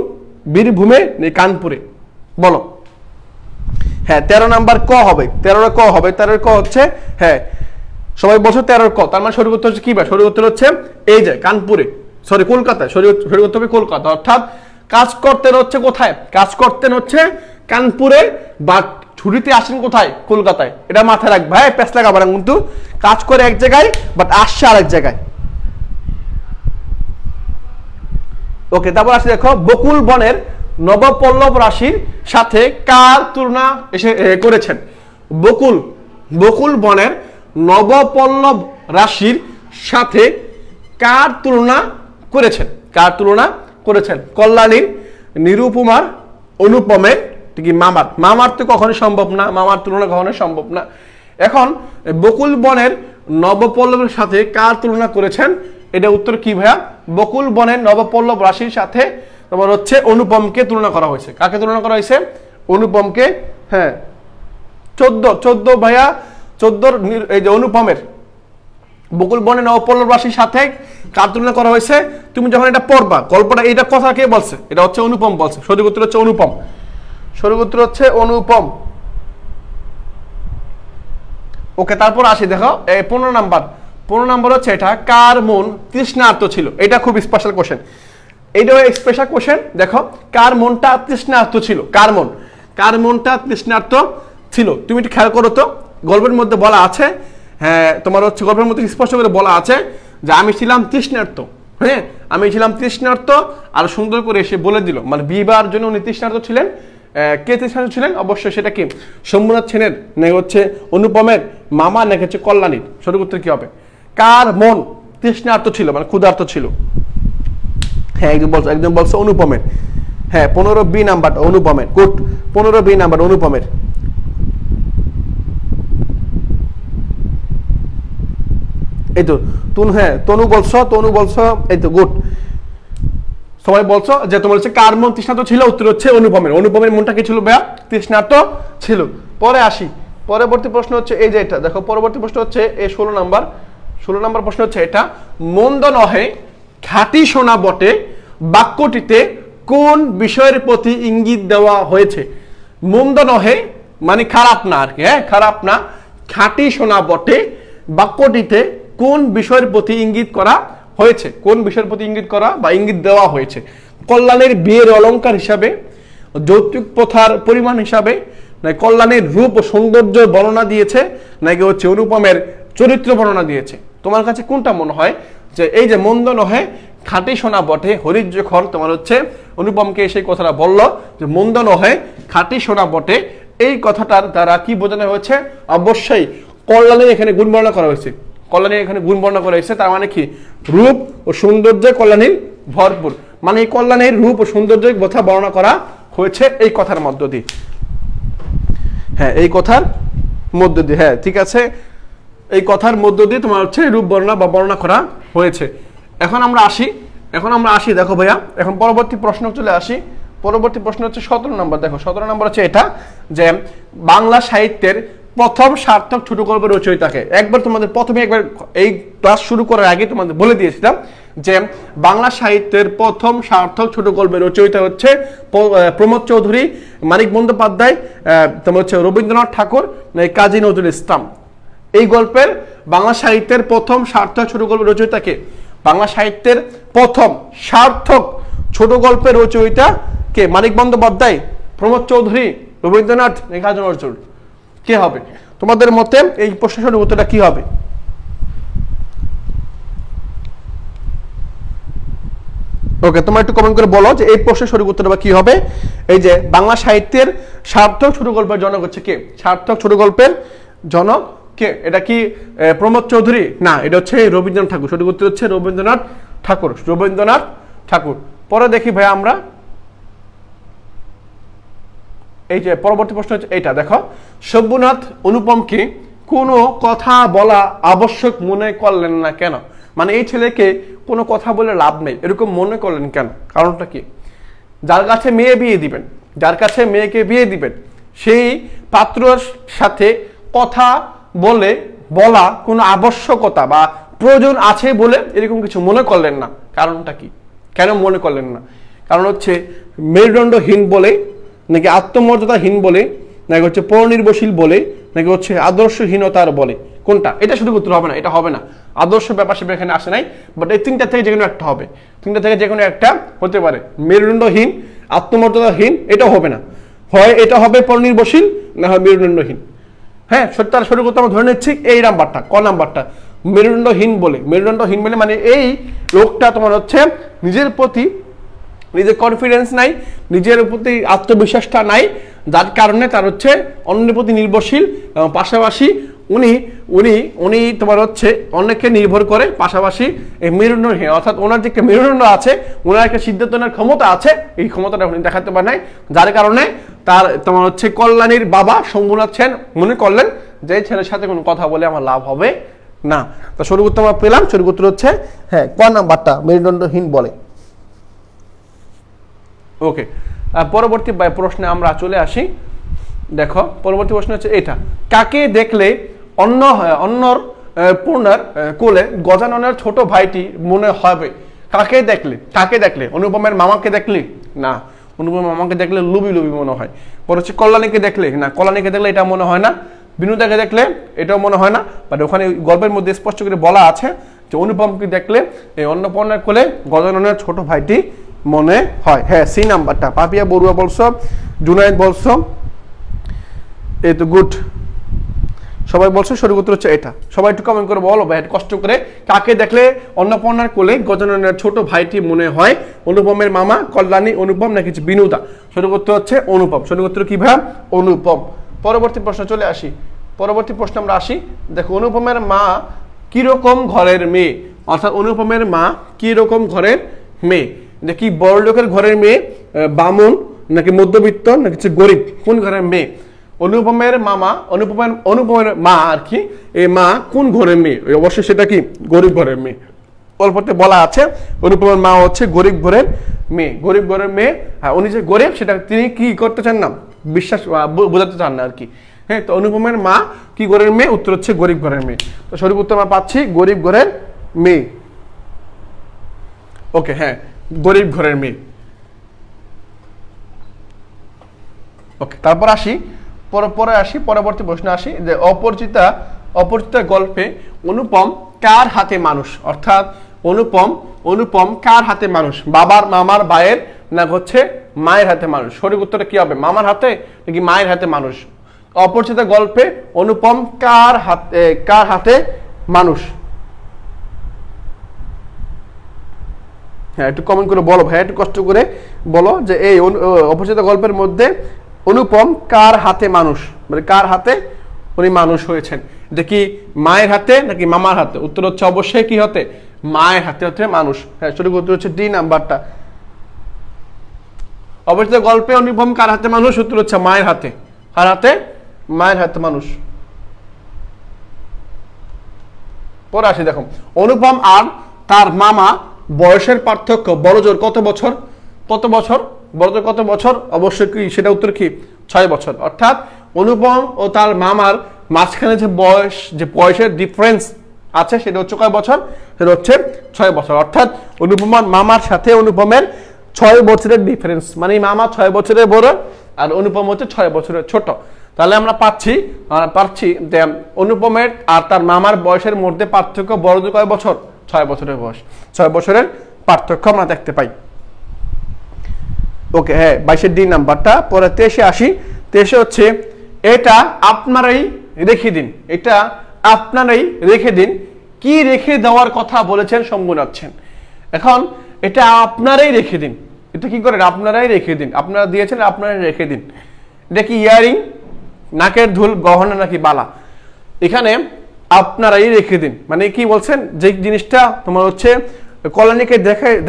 বীরভূমে, কানপুরে? বলো। হ্যাঁ 13 নাম্বার ক হবে। 13 ক হবে। 13 ক হচ্ছে, হ্যাঁ সবাই বলছো 13 ক। তার মানে সঠিক উত্তর হচ্ছে কি ভাই? সঠিক উত্তর হচ্ছে এই যে কানপুরে, সরি কলকাতায়। সঠিক উত্তর হবে কলকাতা। অর্থাৎ কাজ করতেন হচ্ছে কোথায়? কাজ করতেন হচ্ছে কানপুরে, বা ছুটিতে আসেন কোথায়? কলকাতায়। এটা মাথায় রাখ ভাই, পেছ লাগাবার। কিন্তু কাজ করে এক জায়গায় বাট আসছে আরেক জায়গায়। ওকে, তারপর আসে দেখো বকুল বনের নবপল্লব রাশির সাথে কার তুলনা করেছেন? বকুল বনের নবপল্লব রাশির সাথে কার তুলনা করেছেন? কার তুলনা করেছেন? কল্যাণীর, নিরুপমার, অনুপমের, কি মামার তো কখনোই সম্ভব না, মামার তুলনা কখনোই সম্ভব না। এখন বকুল বনের নবপল্লবের সাথে কার তুলনা করেছেন? এটা উত্তর কি ভাইয়া? বকুল বনের নবপল্লব রাশির সাথে তোমার হচ্ছে অনুপমকে তুলনা করা হয়েছে। কাকে তুলনা করা হয়েছে? অনুপমকে। হ্যাঁ 14 ভাইয়া, 14 এই যে অনুপমের বকুল বনের নবপল্লব রাশির সাথে কার তুলনা করা হয়েছে? তুমি যখন এটা পড়বা গল্পটা, এটা কথা কে বলছে? এটা হচ্ছে অনুপম বলছে। সঠিক উত্তর হচ্ছে অনুপম। সঠিক উত্তর হচ্ছে অনুপম। ওকে, তারপর আসি দেখো 15 নাম্বার। 15 নাম্বার হচ্ছে এটা, কার মন তৃষ্ণার্ত ছিল? এটা খুব স্পেশাল কোশ্চেন। এইটাও স্পেশাল কোশ্চেন। দেখো কার মনটা তৃষ্ণার্ত ছিল? কার মনটা তৃষ্ণার্ত ছিল? তুমি একটু খেয়াল করো তো, গল্পের মধ্যে বলা আছে, হ্যাঁ তোমার হচ্ছে গল্পের মধ্যে স্পষ্ট করে বলা আছে যে আমি ছিলাম তৃষ্ণার্ত। হ্যাঁ আমি ছিলাম তৃষ্ণার্ত। আর সুন্দর করে এসে বলে দিল, মানে বিবাহের জন্য উনি তৃষ্ণার্ত ছিলেন। কে তৃষ্ণার্ত ছিলেন? অবশ্যই সেটা কি শম্ভুনাথ সেনের, নাকি হচ্ছে অনুপমের মামা, নাকি হচ্ছে কল্যাণীর? সঠিক উত্তর কি হবে? কার মন তৃষ্ণার্ত ছিল, মানে ক্ষুধার্ত ছিল? হ্যাঁ একদম বলছে অনুপমের। হ্যাঁ 15B নাম্বারটা অনুপমের। Good, 15B number অনুপমের। এই তো হ্যাঁ তনু বলছো। এই তো গুড, সবাই বলছো যে তোমার হচ্ছে কার মন তৃষ্ণার্ত ছিল? উত্তর হচ্ছে অনুপমের মনটা কি ছিল ভাইয়া? তৃষ্ণার্ত ছিল। পরে আসি, পরবর্তী প্রশ্ন হচ্ছে এই যে এটা দেখো, পরবর্তী প্রশ্ন হচ্ছে এই 16 নাম্বার প্রশ্ন হচ্ছে এটা, মন্দ নহে খাঁটি সোনা বটে বাক্যটিতে কোন বিষয়ের প্রতি ইঙ্গিত দেওয়া হয়েছে? মন্দ নহে মানে খারাপ না আর কি, হ্যাঁ খারাপ না, খাঁটি সোনা বটে বাক্যটিতে কোন বিষয়ের প্রতি ইঙ্গিত করা হয়েছে? কোন বিষয়ের প্রতি ইঙ্গিত করা বা ইঙ্গিত দেওয়া হয়েছে? কল্যাণের বিয়ের অলংকার হিসাবে, যৌতুক প্রথার পরিমাণ হিসাবে, নাকি কল্যাণের রূপ ও সৌন্দর্য বর্ণনা দিয়েছে, নাকি হচ্ছে অনুপমের চরিত্র বর্ণনা দিয়েছে? তোমার কাছে কোনটা মনে হয় যে এই যে মন্দ নহে খাঁটি সোনা বটে, হরিশ যখন তোমার হচ্ছে অনুপমকে সেই কথাটা বলল যে মন্দ নহে খাঁটি সোনা বটে, এই কথাটার দ্বারা কি বোঝানো হয়েছে? অবশ্যই কল্যাণের এখানে গুণ বর্ণনা করা হয়েছে। কল্যাণীর এখানে গুণ বর্ণনা করা হয়েছে, তার মানে কি রূপ ও সৌন্দর্যে কল্যাণীর ভরপুর, মানে এই কল্যাণীর রূপ ও সৌন্দর্যের কথা বর্ণনা করা হয়েছে এই কথার মধ্য দিয়ে। হ্যাঁ এই কথার মধ্য দিয়ে, হ্যাঁ ঠিক আছে। এই কথার মধ্য দিয়ে তোমার হচ্ছে রূপ বর্ণনা বা বর্ণনা করা হয়েছে। এখন আমরা আসি দেখো ভাইয়া, এখন পরবর্তী প্রশ্ন চলে আসি। পরবর্তী প্রশ্ন হচ্ছে 17 নম্বর। দেখো 17 নম্বর হচ্ছে এটা যে বাংলা সাহিত্যের প্রথম সার্থক ছোট গল্পের রচয়িতাকে। একবার তোমাদের প্রথমে একবার এই ক্লাস শুরু করার আগে তোমাদের বলে দিয়েছিলাম যে বাংলা সাহিত্যের প্রথম সার্থক ছোট গল্পের রচয়িতা হচ্ছে প্রমোদ চৌধুরী, মানিক বন্দ্যোপাধ্যায়, তোমার হচ্ছে রবীন্দ্রনাথ ঠাকুর, কাজী নজরুল ইসলাম। এই গল্পের বাংলা সাহিত্যের প্রথম সার্থক ছোট গল্পের রচয়িতাকে। বাংলা সাহিত্যের প্রথম সার্থক ছোট গল্পের রচয়িতা কে? মানিক বন্দ্যোপাধ্যায়, প্রমোদ চৌধুরী, রবীন্দ্রনাথ, কাজী নজরুল। কে হবে তোমাদের মতে? এই প্রশ্নের উত্তরটা কি হবে? ওকে, তোমরা একটু কমেন্ট করে বলো যে এই প্রশ্নের সঠিক উত্তরটা কি হবে। এই যে বাংলা সাহিত্যের সার্থক ছোট গল্পের জনক হচ্ছে কে? সার্থক ছোট গল্পের জনক কে? এটা কি প্রমোদ চৌধুরী? না, এটা হচ্ছে রবীন্দ্রনাথ ঠাকুর। সঠিক উত্তর হচ্ছে রবীন্দ্রনাথ ঠাকুর, রবীন্দ্রনাথ ঠাকুর। পরে দেখি ভাই আমরা, এই যে পরবর্তী প্রশ্ন হচ্ছে এইটা দেখো, শম্ভুনাথ অনুপমকে কোনো কথা বলা আবশ্যক মনে করলেন না কেন? মানে এই ছেলেকে কোনো কথা বলে লাভ নেই এরকম মনে করলেন কেন? কারণটা কি? যার কাছে মেয়ে বিয়ে দিবেন, যার কাছে মেয়েকে বিয়ে দিবেন, সেই পাত্রর সাথে কথা বলা কোনো আবশ্যকতা বা প্রয়োজন আছে বলে এরকম কিছু মনে করলেন না। কারণটা কি? কেন মনে করলেন না? কারণ হচ্ছে মেরুদণ্ডহীন বলে, নাকি আত্মমর্যাদাহীন বলে, নাকি হচ্ছে পরনির্ভরশীল বলে, নাকি হচ্ছে আদর্শহীনতার বলে? কোনটা? এটা শুধু উত্তর হবে না, এটা হবে না। আদর্শ ব্যাপার সেটা এখানে আসে নাই, বাট এই তিনটা থেকে যে কোনো একটা হবে। তিনটা থেকে যে কোনো একটা হতে পারে। মেরুদণ্ডহীন, আত্মমর্যাদাহীন, এটাও হবে না। হয় এটা হবে পরনির্ভরশীল, না হয় মেরুদণ্ডহীন। হ্যাঁ, তার সঠিক উত্তর আমরা ধরে নিচ্ছি এই নাম্বারটা, ক নাম্বারটা, মেরুদণ্ডহীন বলে। মেরুদণ্ডহীন বলে মানে এই লোকটা তোমার হচ্ছে নিজের প্রতি নিজের কনফিডেন্স নাই, নিজের প্রতি আত্মবিশ্বাসটা নাই, যার কারণে তার হচ্ছে অন্যের প্রতি নির্ভরশীল, পাশাপাশি উনি তোমার হচ্ছে অনেককে নির্ভর করে, পাশাপাশি এই মেরুদণ্ডহীন, অর্থাৎ ওনার যে মেরুদণ্ড আছে, ওনার একটা সিদ্ধান্ত নেওয়ার ক্ষমতা আছে, এই ক্ষমতাটা উনি দেখাতে পারে নাই, যার কারণে তার তোমার হচ্ছে কল্যাণীর বাবা শম্ভুনাথ সেন মনে করলেন যে ছেলের সাথে কোনো কথা বলে আমার লাভ হবে না। তো সঠিক উত্তর আমরা পেলাম। সঠিক উত্তর হচ্ছে হ্যাঁ ক নাম্বারটা, মেরুদণ্ডহীন বলে। ওকে, পরবর্তী প্রশ্নে আমরা চলে আসি। দেখো পরবর্তী প্রশ্ন হচ্ছে এটা, কাকে দেখলে অন্যর পূর্ণার কোলে গজাননের ছোট ভাইটি মনে হবে? কাকে দেখলে? অনুপমের মামাকে দেখলে? না, অনুপমের মামাকে দেখলে লুবি মনে হয়। পরে হচ্ছে কল্যাণীকে দেখলে? না, কল্যাণীকে দেখলে এটা মনে হয় না। বিনুদাকে দেখলে এটাও মনে হয় না। বাট ওখানে গল্পের মধ্যে স্পষ্ট করে বলা আছে যে অনুপমকে দেখলে এই অন্নপূর্ণার কোলে গজাননের ছোট ভাইটি মনে হয়। হ্যাঁ, সি নাম্বারটা। পাপিয়া বড়ুয়া বলছো, জুনায়েদ বলছো, এই তো গুড, সবাই বলছো সঠিক উত্তর হচ্ছে এটা। সবাই একটু কমেন্ট করে বলো ভাই কষ্ট করে, কাকে দেখলে অন্নপূর্ণার কোলে গজাননের ছোট ভাইটি মনে হয়? অনুপমের মামা, কল্যাণী, অনুপম, নাকি বিনুদা? সঠিক উত্তর হচ্ছে অনুপম। সঠিক উত্তর কি ভাই? অনুপম। পরবর্তী প্রশ্ন চলে আসি। পরবর্তী প্রশ্ন আমরা আসি। দেখো, অনুপমের মা কিরকম ঘরের মেয়ে? অর্থাৎ অনুপমের মা কিরকম ঘরের মেয়ে? কি বড় লোকের ঘরের মেয়ে, বামুন, নাকি মধ্যবিত্ত, নাকি গরিব? কোন ঘরের মেয়ে? অনুপমের অনুপমের মা আর কি, এই মা কোন ঘরের মেয়ে? অবশ্যই সেটা কি গরিব ঘরের মেয়ে। গল্পতে বলা আছে অনুপমের মা হচ্ছে গরিব ঘরের মেয়ে। গরিব ঘরের মেয়ে, হ্যাঁ, উনি যে গরিব সেটা তিনি কি করতে চান না, বিশ্বাস বোঝাতে চান না আর কি। হ্যাঁ, তো অনুপমের মা কি ঘরের মেয়ে? উত্তর হচ্ছে গরিব ঘরের মেয়ে। তো সঠিক উত্তর আমরা পাচ্ছি গরিব ঘরের মেয়ে। ওকে, হ্যাঁ, গরিব ঘরের মেয়ে। ওকে, তারপর পরবর্তী প্রশ্ন আসি যে অপরিচিতা গল্পে অনুপম কার হাতে মানুষ? অর্থাৎ অনুপম কার হাতে মানুষ? বাবার, মামার, ভাইয়ের, না হচ্ছে মায়ের হাতে মানুষ? সঠিক উত্তরটা কি হবে? মামার হাতে নাকি মায়ের হাতে মানুষ? অপরিচিতা গল্পে অনুপম কার হাতে মানুষ? হ্যাঁ, একটু কমেন্ট করে বলো ভাই, একটু কষ্ট করে বলো যে এই অপরিচিতা গল্পের মধ্যে অনুপম কার হাতে মানুষ, মানে কার হাতে উনি মানুষ হয়েছেন? এটা কি মায়ের হাতে নাকি মামার হাতে? উত্তর হচ্ছে অবশ্যই কি হাতে? মায়ের হাতে হচ্ছে মানুষ। হ্যাঁ, সঠিক উত্তর হচ্ছে ডি নাম্বারটা। অপরিচিত গল্পে অনুপম কার হাতে মানুষ? উত্তর হচ্ছে মায়ের হাতে। কার হাতে? মায়ের হাতে মানুষ। পরে আসি দেখো, অনুপম আর তার মামা বয়সের পার্থক্য বড়জোর কত বছর? কত বছর? বড়জোর কত বছর? অবশ্যই কি সেটা উত্তর কি 6 বছর। অর্থাৎ অনুপম ও তার মামার মাঝখানে যে বয়সের ডিফারেন্স আছে সেটা হচ্ছে কয় বছর? সেটা হচ্ছে 6 বছর। অর্থাৎ অনুপমার মামার সাথে অনুপমের 6 বছরের ডিফারেন্স, মানে মামা 6 বছরের বড় আর অনুপম হচ্ছে 6 বছরের ছোট। তাহলে আমরা পাচ্ছি যে অনুপমের আর তার মামার বয়সের মধ্যে পার্থক্য বড়জোর কয় বছর? 6 বছরের বয়স, 6 বছরের পার্থক্য আমরা দেখতে পাই। ওকে, হ্যাঁ 22-এর ডি নাম্বারটা। পরে 23-এ আসি। 23-এ হচ্ছে এটা আপনারাই রেখে দিন, এটা আপনারাই রেখে দিন। কি রেখে দেওয়ার কথা বলেছেন শম্ভুনাথ। এখন এটা আপনারাই রেখে দিন, এটা কি করেন? আপনারাই রেখে দিন, আপনারা দিয়েছেন আপনারাই রেখে দিন। এটা কি ইয়ারিং, নাকের দুল, গহনা নাকি বালা? এখানে আপনারাই রেখে দিন মানে কি বলছেন? যে জিনিসটা তোমার হচ্ছে কল্যাণীকে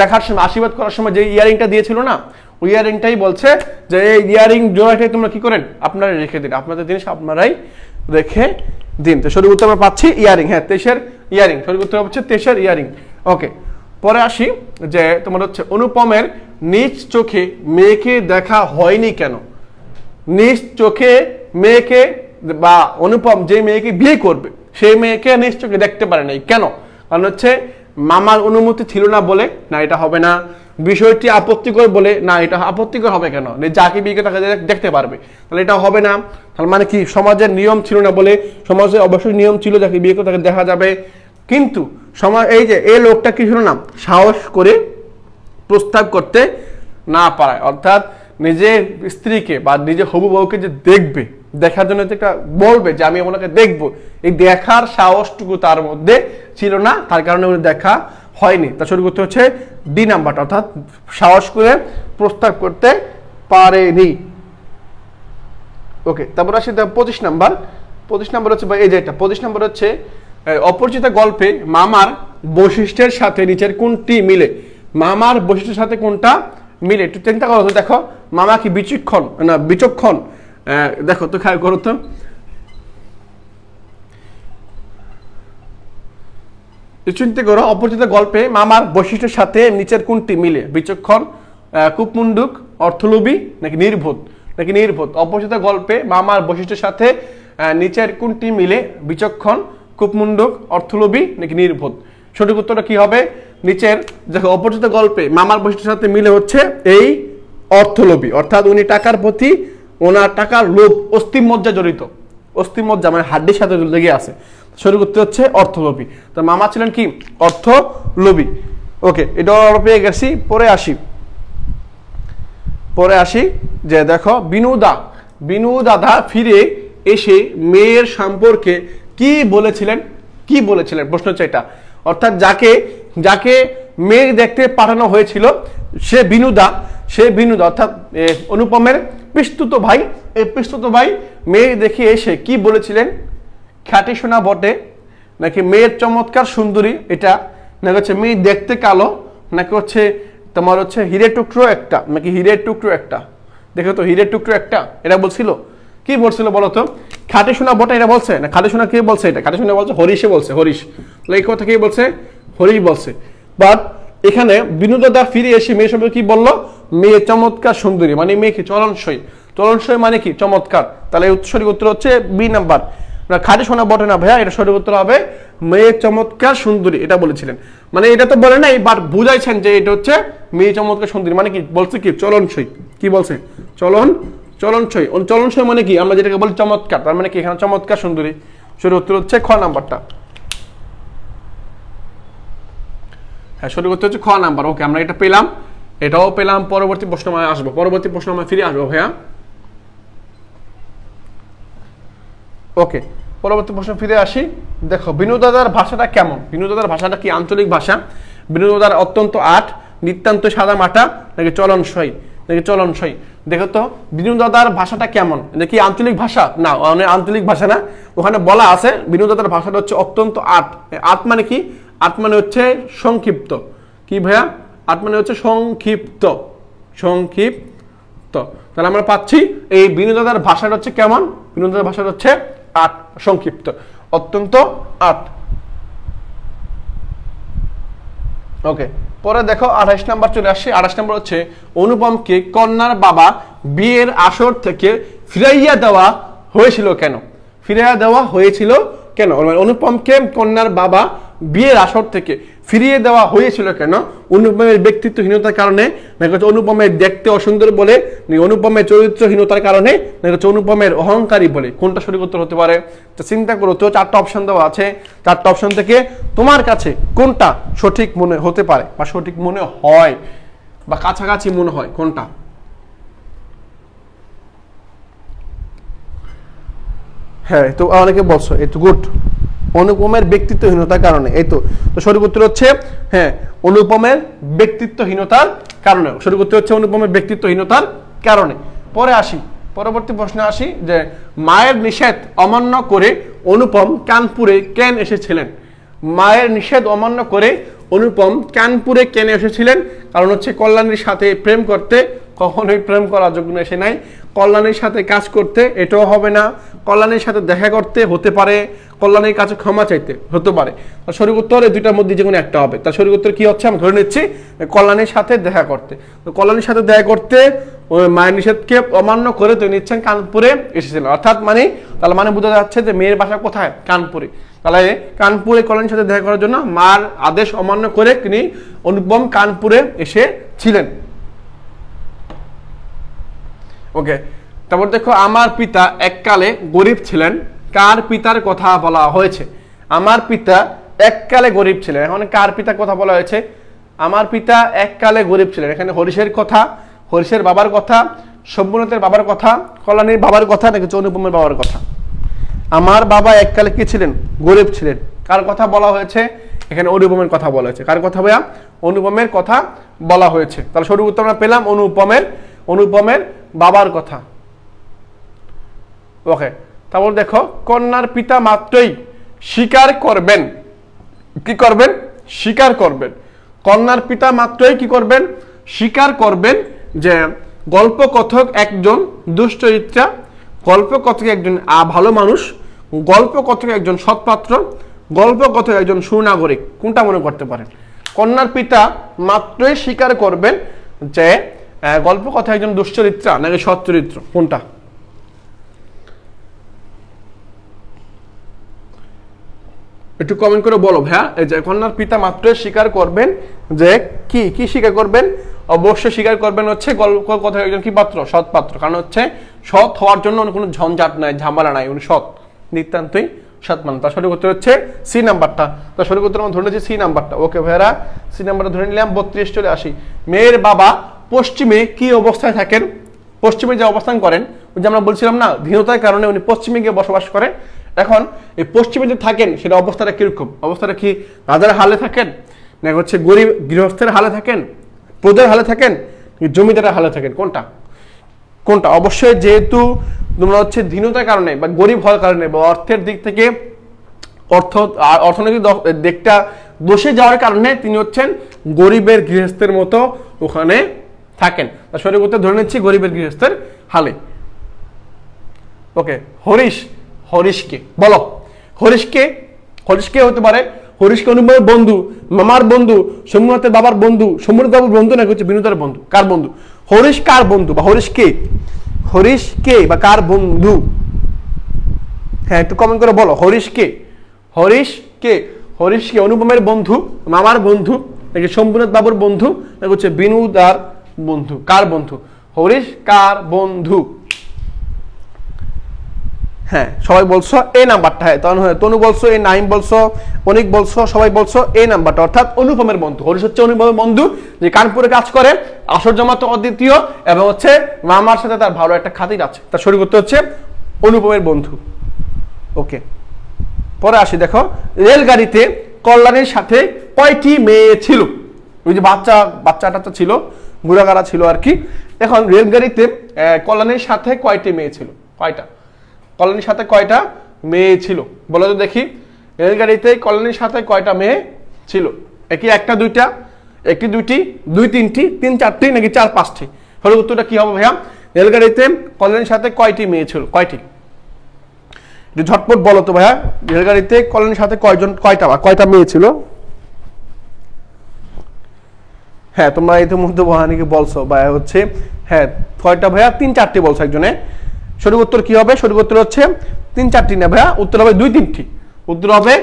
দেখার সময়, আশীর্বাদ করার সময় যে ইয়ারিংটা দিয়েছিল না, ওই ইয়ারিংটাই বলছে যে এই ইয়ারিং জোড়াটাই তোমরা কি করেন? আপনারাই রেখে দিন, আপনাদের জিনিস আপনারাই রেখে দিন। তো সঠিক উত্তর আমরা পাচ্ছি ইয়ারিং। হ্যাঁ 23-এর ইয়ারিং, সঠিক উত্তর হচ্ছে 23-এর ইয়ারিং। ওকে, পরে আসি যে তোমার হচ্ছে অনুপমের নিজ চোখে মেয়েকে দেখা হয়নি কেন? নিজ চোখে মেয়েকে বা অনুপম যে মেয়েকে বিয়ে করবে সেই মেয়েকে নিজ চোখে দেখতে পারে নাই কেন? কারণ হচ্ছে মামার অনুমতি ছিল না বলে, না এটা হবে না। বিষয়টি আপত্তিকর বলে, না এটা আপত্তিকর হবে কেন? যাকে বিয়ে করে তাকে দেখতে পারবে, তাহলে এটা হবে না। তার মানে কি সমাজের নিয়ম ছিল না বলে, সমাজে অবশ্যই নিয়ম ছিল যাকে বিয়ে করে তাকে দেখা যাবে। কিন্তু সমাজ এই যে এই লোকটা কি ছিল না, সাহস করে প্রস্তাব করতে না পারায়, অর্থাৎ নিজের স্ত্রীকে বা নিজের হবু বউকে যে দেখবে, দেখার জন্য একটা বলবে যে আমি ওনাকে দেখবো, এই দেখার সাহসটুকু তার মধ্যে ছিল না, তার কারণে উনি দেখা হয়নি। তার শুরু করতে হচ্ছে ডি নাম্বারটা, অর্থাৎ সাহস করে প্রস্তাব করতে পারেনি। ওকে, তারপর আসি 25 নাম্বার। 25 নাম্বার হচ্ছে এই যে এটা 25 নাম্বার হচ্ছে অপরিচিত গল্পে মামার বৈশিষ্ট্যের সাথে নিচের কোনটি মিলে? মামার বৈশিষ্ট্যের সাথে কোনটা মিলে? একটু চিন্তা করো তো। দেখো মামা কি বিচক্ষণ? দেখো তো খেয়াল করো তো, চিন্তা করো অপরিচিত গল্পে মামার বৈশিষ্ট্যের সাথে নিচের কোনটি মিলে? বিচক্ষণ, কূপমণ্ডুক, অর্থলোভী নাকি নির্বোধ? অপরিচিত গল্পে মামার বৈশিষ্ট্যের সাথে নিচের কোনটি মিলে? বিচক্ষণ, কূপমণ্ডুক, অর্থলোভী নাকি নির্বোধ? সঠিক উত্তরটা কি হবে? নিচের দেখো অপরিচিত গল্পে মামার বৈশিষ্ট্যের সাথে মিলে হচ্ছে এই অর্থলোভী, অর্থাৎ উনি টাকার প্রতি, ওনার টাকার লোভ অস্থিমজ্জা জড়িত, অস্থিমজ্জা মানে হাড্ডির সাথে লেগে আছে। সঠিক উত্তর হচ্ছে অর্থলোভী। তো মামা ছিলেন কি? অর্থলোভী। ওকে, এটাও আমরা পেয়ে গেছি। পরে আসি যে দেখো বিনু দাদা ফিরে এসে মেয়ের সম্পর্কে কি বলেছিলেন? প্রশ্ন হচ্ছে এটা। অর্থাৎ যাকে মেয়ে দেখতে পাঠানো হয়েছিল সে বিনুদা অর্থাৎ অনুপমের পিস্তুত ভাই। এই পিস্তুত ভাই মেয়ে দেখে এসে কি বলেছিলেন? খ্যাটি সোনা বটে, নাকি মেয়ের চমৎকার সুন্দরী, এটা নাকি হচ্ছে মেয়ে দেখতে কালো, নাকি হচ্ছে তোমার হচ্ছে হিরে টুকরো একটা, নাকি হিরের টুকরো একটা? দেখো তো হিরের টুকরো একটা এটা বলছিল। কি বলছিল বলো তো? খাটি সোনা বটে এটা বলছে না? খাটি সোনা কে বলছে? এটা খাটি সোনা বলছে হরিশে বলছে, হরিশ। এই কথা কে বলছে? হরিশ বলছে। বাট এখানে বিনু দাদা ফিরে এসে মেয়ের সম্পর্কে কি বললো? মেয়ে চমৎকার সুন্দরী, মানে মেয়ে কি চলনসই মানে কি চমৎকার। তাহলে সঠিক উত্তর হচ্ছে বি নাম্বার, খাটি সোনা বটে না ভাইয়া, এটা সঠিক উত্তর হবে মেয়ে চমৎকার সুন্দরী, এটা বলেছিলেন। মানে এটা তো বলে নাই, বাট বুঝাইছেন যে এটা হচ্ছে মেয়ে চমৎকার সুন্দরী, মানে কি বলছে কি চলনসই। কি বলছে? চলনসই মানে কি আমরা যেটাকে বলি চমৎকার, তার মানে কি এখানে চমৎকার সুন্দরী। সঠিক উত্তর হচ্ছে খ নাম্বারটা। হ্যাঁ সঠিক উত্তর হচ্ছে খ নাম্বার। ওকে, আমরা এটা পেলাম, এটাও পেলাম। পরবর্তী প্রশ্ন আসবো, ফিরে আসবো ভাইয়া। ওকে, পরবর্তী প্রশ্ন ফিরে আসি। দেখো বিনু দাদার ভাষাটা কেমন? বিনু দাদার ভাষাটা কি আঞ্চলিক ভাষা? বিনু দাদার অত্যন্ত আট, নিতান্ত সাদা মাটা, নাকি চলনসই? দেখো তো বিনু দাদার ভাষাটা কেমন? এটা কি আঞ্চলিক ভাষা? না, আঞ্চলিক ভাষা না। ওখানে বলা আছে বিনু দাদার ভাষাটা হচ্ছে অত্যন্ত আট। আট মানে কি? আট মানে হচ্ছে সংক্ষিপ্ত। কি ভাইয়া? আট মানে হচ্ছে সংক্ষিপ্ত। তাহলে আমরা পাচ্ছি এই বিনু দাদার ভাষাটা হচ্ছে কেমন? বিনু দাদার ভাষাটা হচ্ছে আট, সংক্ষিপ্ত, অত্যন্ত আট। ওকে, পরে দেখো 28 নাম্বার চলে আসছে। 28 নাম্বার হচ্ছে অনুপমকে কন্যার বাবা বিয়ের আসর থেকে ফিরাইয়া দেওয়া হয়েছিল কেন? ফিরাইয়া দেওয়া হয়েছিল কেন? অনুপমকে কন্যার বাবা বিয়ের আসর থেকে ফিরিয়ে দেওয়া হয়েছিল কেন? অনুপমের ব্যক্তিত্বহীনতার কারণে, নাকি হচ্ছে অনুপমের দেখতে অসুন্দর বলে, নাকি অনুপমের চরিত্রহীনতার কারণে, নাকি হচ্ছে অনুপমের অহংকারী বলে? কোনটা সঠিক উত্তর হতে পারে? তো চিন্তা করো তো, 4টা অপশন দেওয়া আছে, 4টা অপশন থেকে তোমার কাছে কোনটা সঠিক মনে হতে পারে বা সঠিক মনে হয় বা কাছাকাছি মনে হয় কোনটা? হ্যাঁ, তো অনেকে বলছো এই তো গুড, অনুপমের ব্যক্তিত্বহীনতার কারণে। এই তো সঠিক উত্তর হচ্ছে হ্যাঁ, অনুপমের ব্যক্তিত্বহীনতার কারণে। সঠিক উত্তর হচ্ছে অনুপমের ব্যক্তিত্বহীনতার কারণে। পরে আসি, পরবর্তী প্রশ্নে আসি যে মায়ের নিষেধ অমান্য করে অনুপম কানপুরে কেন এসেছিলেন? মায়ের নিষেধ অমান্য করে অনুপম কানপুরে কেন এসেছিলেন? কারণ হচ্ছে কল্যাণীর সাথে প্রেম করতে, কখনোই প্রেম করার যোগ্য এসে নাই। কল্যাণীর সাথে কাজ করতে, এটাও হবে না। কল্যাণীর সাথে দেখা করতে হতে পারে, কল্যাণীর কাছে ক্ষমা চাইতে হতে পারে। তার সঠিক উত্তর এই দুইটার মধ্যে যে কোনো একটা হবে। তার সঠিক উত্তর কি হচ্ছে আমি ধরে নিচ্ছি কল্যাণীর সাথে দেখা করতে। তো কল্যাণীর সাথে দেখা করতে ওই মায়ের নিষেধকে অমান্য করে তিনি নিচ্ছেন কানপুরে এসেছিলেন, অর্থাৎ তাহলে বোঝা যাচ্ছে যে মেয়ের বাসা কোথায়? কানপুরে। তাহলে কানপুরে কল্যাণীর সাথে দেখা করার জন্য মার আদেশ অমান্য করে তিনি অনুপম কানপুরে এসেছিলেন। ওকে, তারপর দেখো আমার পিতা এককালে গরিব ছিলেন, কার পিতার কথা বলা হয়েছে? আমার পিতা এককালে গরিব ছিলেন, এখন কার পিতার কথা বলা হয়েছে? আমার পিতা এককালে গরিব ছিলেন, এখানে হরিশের কথা, হরিশের বাবার কথা, শম্ভুনাথের বাবার কথা, কল্যাণীর বাবার কথা, নাকি অনুপমের বাবার কথা? আমার বাবা এককালে কি ছিলেন? গরিব ছিলেন। কার কথা বলা হয়েছে? এখানে অনুপমের কথা বলা হয়েছে। কার কথা ভাইয়া? অনুপমের কথা বলা হয়েছে। তাহলে সঠিক উত্তর আমরা পেলাম অনুপমের বাবার কথা। ওকে, তারপর দেখো কন্যার পিতা মাত্রই স্বীকার করবেন, কি করবেন? স্বীকার করবেন। কন্যার পিতা মাত্রই কি করবেন? স্বীকার করবেন যে গল্পকথক একজন দুশ্চরিত্রা, গল্পকথক একজন ভালো মানুষ, গল্পকথক একজন সৎপাত্র, গল্পকথক একজন সুনাগরিক। কোনটা মনে করতে পারেন? কন্যার পিতা মাত্রই স্বীকার করবেন যে গল্পকথক একজন দুশ্চরিত্রা নাকি সৎচরিত্র, কোনটা? একটু কমেন্ট করে বলো ভাইয়া। এই যে কন্যার পিতা মাত্রই স্বীকার করবেন যে কি স্বীকার করবেন? অবশ্যই স্বীকার করবেন হচ্ছে গল্পকথক একজন কি পাত্র? সৎ পাত্র। কারণ হচ্ছে সৎ হওয়ার জন্য কোনো ঝঞ্ঝাট নাই, ঝামেলা নাই, উনি সৎ, নিতান্তই সৎ মানুষ। তার সঠিক উত্তর হচ্ছে সি নাম্বারটা। তার সঠিক উত্তর আমরা ধরে নিচ্ছি সি নাম্বারটা। ওকে ভাইয়ারা, সি নাম্বারটা ধরে নিলাম। 32 চলে আসি। মেয়ের বাবা পশ্চিমে কি অবস্থায় থাকেন? পশ্চিমে যে অবস্থান করেন, ওই যে আমরা বলছিলাম না দীনতার কারণে উনি পশ্চিমে গিয়ে বসবাস করেন। এখন এই পশ্চিমে যে থাকেন সেটা অবস্থাটা কিরকম? অবস্থাটা কি রাজার হালে থাকেন, না হচ্ছে গরিব গৃহস্থের হালে থাকেন, প্রজার হালে থাকেন, জমিদারের হালে থাকেন? কোনটা? অবশ্যই যেহেতু তোমরা হচ্ছে দীনতার কারণে বা গরিব হওয়ার কারণে বা অর্থের দিক থেকে অর্থনৈতিক দিকটা বসে যাওয়ার কারণে তিনি হচ্ছেন গরিবের গৃহস্থের মতো ওখানে থাকেন। তার সঠিক উত্তর ধরে নিচ্ছি গরিবের গৃহস্থের হালে। ওকে, হরিশকে বলো। হরিশকে হতে পারে? হরিশকে অনুপমের বন্ধু, মামার বন্ধু, শম্ভুনাথের বাবার বন্ধু, শম্ভুনাথ বাবুর বন্ধু নাকি হচ্ছে বিনোদের বন্ধু? কার বন্ধু? হরিশ কার বন্ধু বা হরিশ কে বা কার বন্ধু? হ্যাঁ, একটু কমেন্ট করে বলো। হরিশ কে অনুপমের বন্ধু, মামার বন্ধু, নাকি শম্ভুনাথ বাবুর বন্ধু, নাকি হচ্ছে বিনোদার বন্ধু? কার বন্ধু? হরিশ কার বন্ধু? হ্যাঁ, সবাই বলছো এই নাম্বারটা। হ্যাঁ, তনু বলছো, এই নাইম বলছো, অনেক বলছো, সবাই বলছো এই নাম্বারটা, অর্থাৎ অনুপমের বন্ধু। হরিশ হচ্ছে অনুপমের বন্ধু, যে কানপুরে কাজ করে, আসর জমাতে অদ্বিতীয়, এবং হচ্ছে মামার সাথে তার ভালো একটা খাতির আছে। তার সঠিক উত্তর হচ্ছে অনুপমের বন্ধু। ওকে, পরে আসি। দেখো রেলগাড়িতে কল্যাণীর সাথে কয়টি মেয়ে ছিল? ওই যে বাচ্চাটা ছিল, বুড়াগাড়া ছিল আর কি। এখন রেলগাড়িতে কল্যাণীর সাথে কয়টি মেয়ে ছিল? কল্যাণীর সাথে কয়টা মেয়ে ছিল বলো তো দেখি। রেলগাড়িতে কল্যাণীর সাথে কয়টা মেয়ে ছিল? একই একটা দুইটা, একটি দুইটি, দুই তিনটি, তিন চারটি, নাকি চার পাঁচটি? হলে উত্তরটা কি হবে ভাইয়া? রেলগাড়িতে কল্যাণীর সাথে কয়টি মেয়ে ছিল? কয়টি? ঝটপট বলো তো ভাইয়া। রেলগাড়িতে কল্যাণীর সাথে কয়টা মেয়ে ছিল? হ্যাঁ তোমরা ইতিমধ্যে বহানিকে বলছো বা হচ্ছে হ্যাঁ কয়টা ভাইয়া 3-4টি বলছো একজনে। সঠিক উত্তর কি হবে? সঠিক উত্তর হচ্ছে 3-4টি না ভাইয়া, উত্তর হবে 2-3টি। উত্তর হবে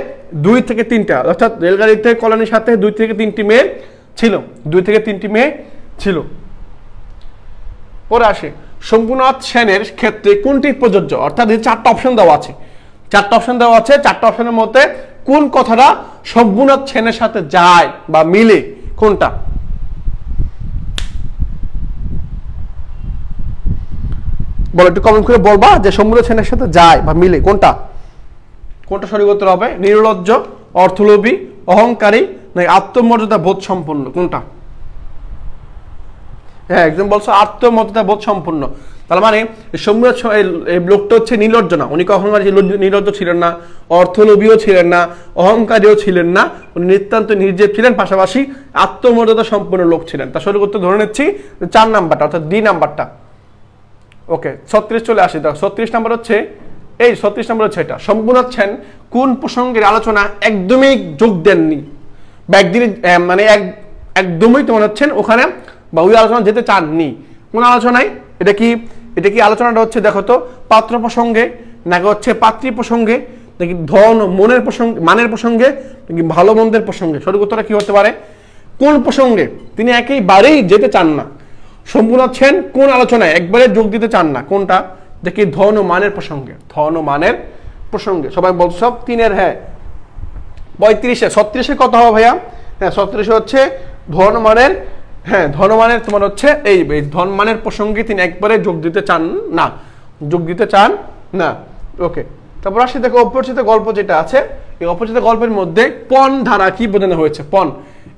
2 থেকে 3টা, অর্থাৎ রেলগাড়িতে কলোনির সাথে 2 থেকে 3টি মেয়ে ছিল, 2 থেকে 3টি মেয়ে ছিল। পরে আসে শম্ভুনাথ সেনের ক্ষেত্রে কোনটি প্রযোজ্য, অর্থাৎ এই 4টা অপশন দেওয়া আছে, 4টা অপশন দেওয়া আছে, 4টা অপশনের মধ্যে কোন কথাটা শম্ভুনাথ সেনের সাথে যায় বা মিলে, কোনটা? বলো, একটু কমেন্ট করে বলবা যে শম্ভুনাথ সেনের সাথে যায় বা মিলে কোনটা, কোনটা সঠিক উত্তর হবে? নির্লজ্জ, অর্থলোভী, অহংকারী নাকি আত্মমর্যাদা বোধ সম্পন্ন, কোনটা? হ্যাঁ একদম বলছো আত্মমর্যাদা বোধ সম্পন্ন। তার মানে শম্ভুনাথ এই লোকটা হচ্ছে নির্লজ্জ না, উনি কখনো নির্লজ্জ ছিলেন না, অর্থলোভীও ছিলেন না, অহংকারীও ছিলেন না, উনি নিতান্ত নির্জীব ছিলেন, পাশাপাশি আত্মমর্যাদা সম্পন্ন লোক ছিলেন। তার সঠিক উত্তর ধরে নিচ্ছি 4 নাম্বারটা, অর্থাৎ ডি নাম্বারটা। ওকে 36 চলে আসি, দেখো 36 নাম্বার হচ্ছে এই 36 নাম্বার হচ্ছে এটা। শম্ভুনাথ সেন কোন প্রসঙ্গের আলোচনা একদমই যোগ দেননি বা একদিন মানে একদমই তোমার হচ্ছেন ওখানে বা ওই আলোচনা যেতে চাননি? কোন আলোচনায়? এটা কি আলোচনাটা হচ্ছে দেখো তো, পাত্র প্রসঙ্গে নাকি হচ্ছে পাত্রী প্রসঙ্গে নাকি ধন মনের প্রসঙ্গে, মানের প্রসঙ্গে নাকি ভালো মন্দের প্রসঙ্গে? সঠিক উত্তরটা কি হতে পারে? কোন প্রসঙ্গে তিনি একেবারেই যেতে চান না? শম্ভুনাথ সেন কোন আলোচনায় একবারে যোগ দিতে চান না? কোনটা? দেখি ধন ও মানের প্রসঙ্গে, ধন ও মানের প্রসঙ্গে। সবাই বলছো সব 3-এর হ্যাঁ 35-এ 36-এ কত হবে ভাইয়া? হ্যাঁ 36-এ হচ্ছে ধন মানের, হ্যাঁ ধনমানের তোমার হচ্ছে এই ধনমানের প্রসঙ্গে তিনি একবারে যোগ দিতে চান না, যোগ দিতে চান না। ওকে তারপর আসি দেখো অপরিচিত গল্প যেটা আছে, এই অপরিচিত গল্পের মধ্যে পণ ধারা কি বোঝানো হয়েছে? পণ,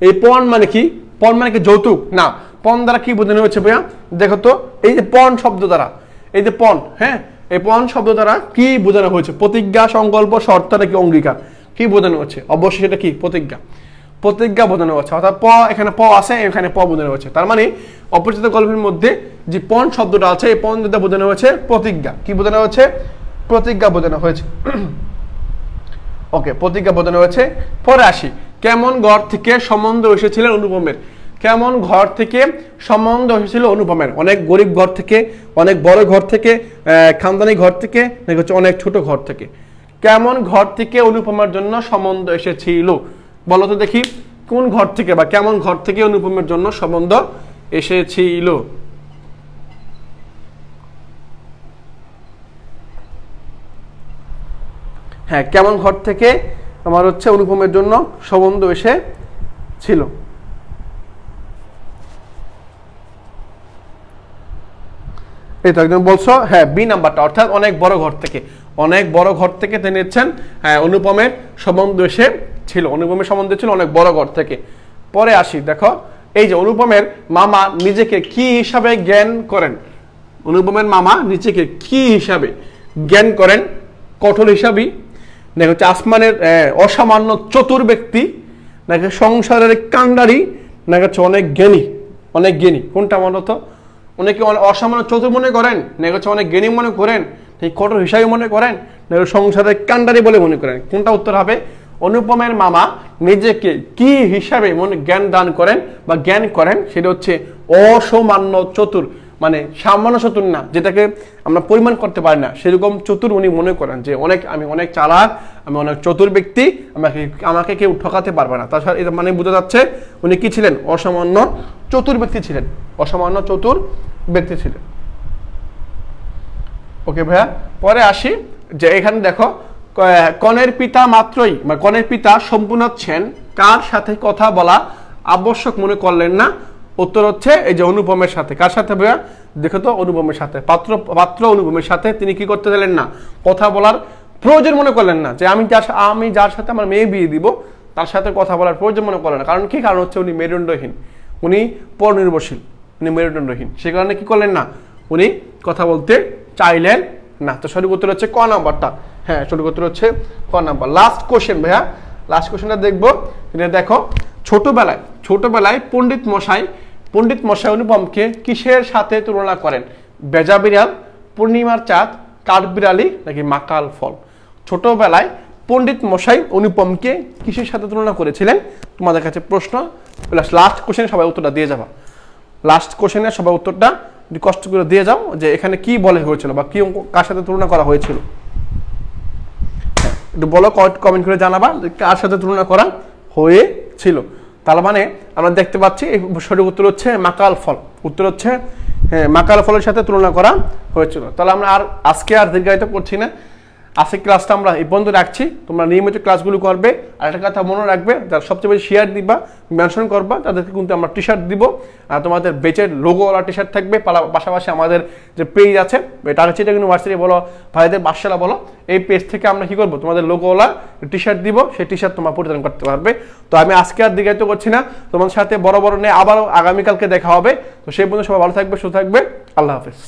এই পণ মানে কি? পণ মানে কি যৌতুক না, পণ দ্বারা কি বোঝানো হয়েছে ভাইয়া? দেখো তো এই যে পণ শব্দ দ্বারা, এই যে পণ, হ্যাঁ এই পণ শব্দ দ্বারা কি বোঝানো হয়েছে? প্রতিজ্ঞা, সংকল্প, শর্ত নাকি অঙ্গীকার? কি বোঝানো হচ্ছে? অবশ্যই সেটা কি? প্রতিজ্ঞা, প্রতিজ্ঞা বোঝানো হচ্ছে, অর্থাৎ প এখানে প আছে, এখানে প বোঝানো হচ্ছে। তার মানে অপরিচিত গল্পের মধ্যে যে পণ শব্দটা আছে, এই পণ যেটা বোঝানো হয়েছে প্রতিজ্ঞা। কি বোঝানো হয়েছে? প্রতিজ্ঞা বোঝানো হয়েছে। ওকে প্রতিজ্ঞা বোঝানো হয়েছে। পরে আসি কেমন ঘর থেকে সম্বন্ধ এসেছিলেন অনুপমের? কেমন ঘর থেকে সম্বন্ধ এসেছিল অনুপমের? অনেক গরিব ঘর থেকে, অনেক বড় ঘর থেকে, খানদানি ঘর থেকে নাকি হচ্ছে অনেক ছোট ঘর থেকে? কেমন ঘর থেকে অনুপমার জন্য সম্বন্ধ এসেছিল? বলো তো দেখি কোন ঘর থেকে বা কেমন ঘর থেকে অনুপমের জন্য সম্বন্ধ এসেছিল? হ্যাঁ কেমন ঘর থেকে আমার হচ্ছে অনুপমের জন্য সম্বন্ধ এসেছিল? এই তো একদম বলছো হ্যাঁ বি নাম্বারটা, অর্থাৎ অনেক বড় ঘর থেকে, অনেক বড় ঘর থেকে তিনি নিচ্ছেন হ্যাঁ অনুপমের সম্বন্ধ এসে ছিল, অনুপমের সম্বন্ধ ছিল অনেক বড় ঘর থেকে। পরে আসি দেখো এই যে অনুপমের মামা নিজেকে কি হিসাবে জ্ঞান করেন? অনুপমের মামা নিজেকে কি হিসাবে জ্ঞান করেন? কঠোর হিসাবী নাকি হচ্ছে আসমানের অসামান্য চতুর ব্যক্তি নাকি সংসারের কাণ্ডারি নাকি হচ্ছে অনেক জ্ঞানী? অনেক জ্ঞানী কোনটা মনে হতো? অনেকে অসামান্য চতুর মনে করেন নাকি হচ্ছে অনেক জ্ঞানী মনে করেন, এই কঠোর হিসাবে মনে করেন নাকি সংসারের কাণ্ডারি বলে মনে করেন? কোনটা উত্তর হবে? অনুপমের মামা নিজেকে কি হিসাবে মনে জ্ঞান দান করেন বা জ্ঞান করেন সেটা হচ্ছে অসামান্য চতুর, মানে সামান্য চতুর না, যেটাকে আমরা পরিমাণ করতে পারি না সেরকম চতুর উনি মনে করেন, যে আমি অনেক চালাক, আমি অনেক চতুর ব্যক্তি, আমাকে কেউ ঠকাতে পারবে না। তাছাড়া এটা মানে বোঝা যাচ্ছে উনি কি ছিলেন? অসামান্য চতুর ব্যক্তি ছিলেন, অসামান্য চতুর ব্যক্তি ছিলেন। ওকে ভাইয়া পরে আসি যে এখানে দেখো কনের পিতা মাত্রই বা কনের পিতা শম্ভুনাথ সেন কার সাথে কথা বলা আবশ্যক মনে করলেন না? উত্তর হচ্ছে এই যে অনুপমের সাথে। কার সাথে ভাইয়া? দেখো তো অনুপমের সাথে, পাত্র অনুপমের সাথে তিনি কি করতে দিলেন না? কথা বলার প্রয়োজন মনে করলেন না, যে আমি যার সাথে আমার মেয়ে বিয়ে দিব তার সাথে কথা বলার প্রয়োজন মনে করলেন না। কারণ কি? কারণ হচ্ছে উনি মেরুদণ্ডহীন, উনি পরনির্ভরশীল, উনি মেরুদণ্ডহীন, সে কারণে কি করলেন না? উনি কথা বলতে চাইলেন না। তো সঠিক উত্তর হচ্ছে ক নাম্বারটা। হ্যাঁ সঠিক উত্তর হচ্ছে ক নাম্বার। লাস্ট কোশ্চেন ভাইয়া, লাস্ট কোশ্চেনটা দেখবো। এটা দেখো ছোটবেলায় পণ্ডিত মশাই অনুপমকে কিসের সাথে তুলনা করেন? বেজা বিড়াল, পূর্ণিমার চাঁদ, কাঠবিড়ালি নাকি মাকাল ফল? ছোটবেলায় পণ্ডিত মশাই অনুপমকে কিসের সাথে তুলনা করেছিলেন? তোমাদের কাছে প্রশ্ন, লাস্ট কোশ্চেনে সবাই উত্তরটা দিয়ে যাবা, লাস্ট কোশ্চেনে সবাই উত্তরটা কষ্ট করে দিয়ে যাও যে এখানে কি বলে হয়েছিল বা কি কার সাথে তুলনা করা হয়েছিল। একটু বলো, কমেন্ট করে জানাবা কার সাথে তুলনা করা হয়েছিল। তার মানে আমরা দেখতে পাচ্ছি এই সঠিক উত্তর হচ্ছে মাকাল ফল, উত্তর হচ্ছে হ্যাঁ মাকাল ফলের সাথে তুলনা করা হয়েছিল। তাহলে আমরা আজকে আর দীর্ঘায়িত করছি না, আজকে ক্লাসটা আমরা এই পর্যন্ত রাখছি। তোমরা নিয়মিত ক্লাসগুলো করবে, আর একটা কথা মনে রাখবে, যারা সবচেয়ে বেশি শেয়ার দিবা মেনশন করবা তাদেরকে কিন্তু আমরা টি শার্ট দিব, আর তোমাদের বেচের লোগোওয়ালা টি শার্ট থাকবে। পাশাপাশি আমাদের যে পেজ আছে টাকা চিটাগাং ইউনিভার্সিটি বলো, ভাইদের বাদশালা বলো, এই পেজ থেকে আমরা কি করবো তোমাদের লোগোওয়ালা টি শার্ট দিব, সেই টি শার্ট তোমরা পরিধান করতে পারবে। তো আমি আজকে আর দীর্ঘায়িত করছি না, তোমাদের সাথে বড় নিয়ে আবারও আগামীকালকে দেখা হবে। তো সেই পর্যন্ত সবাই ভালো থাকবে, সুস্থ থাকবে, আল্লাহ হাফেজ।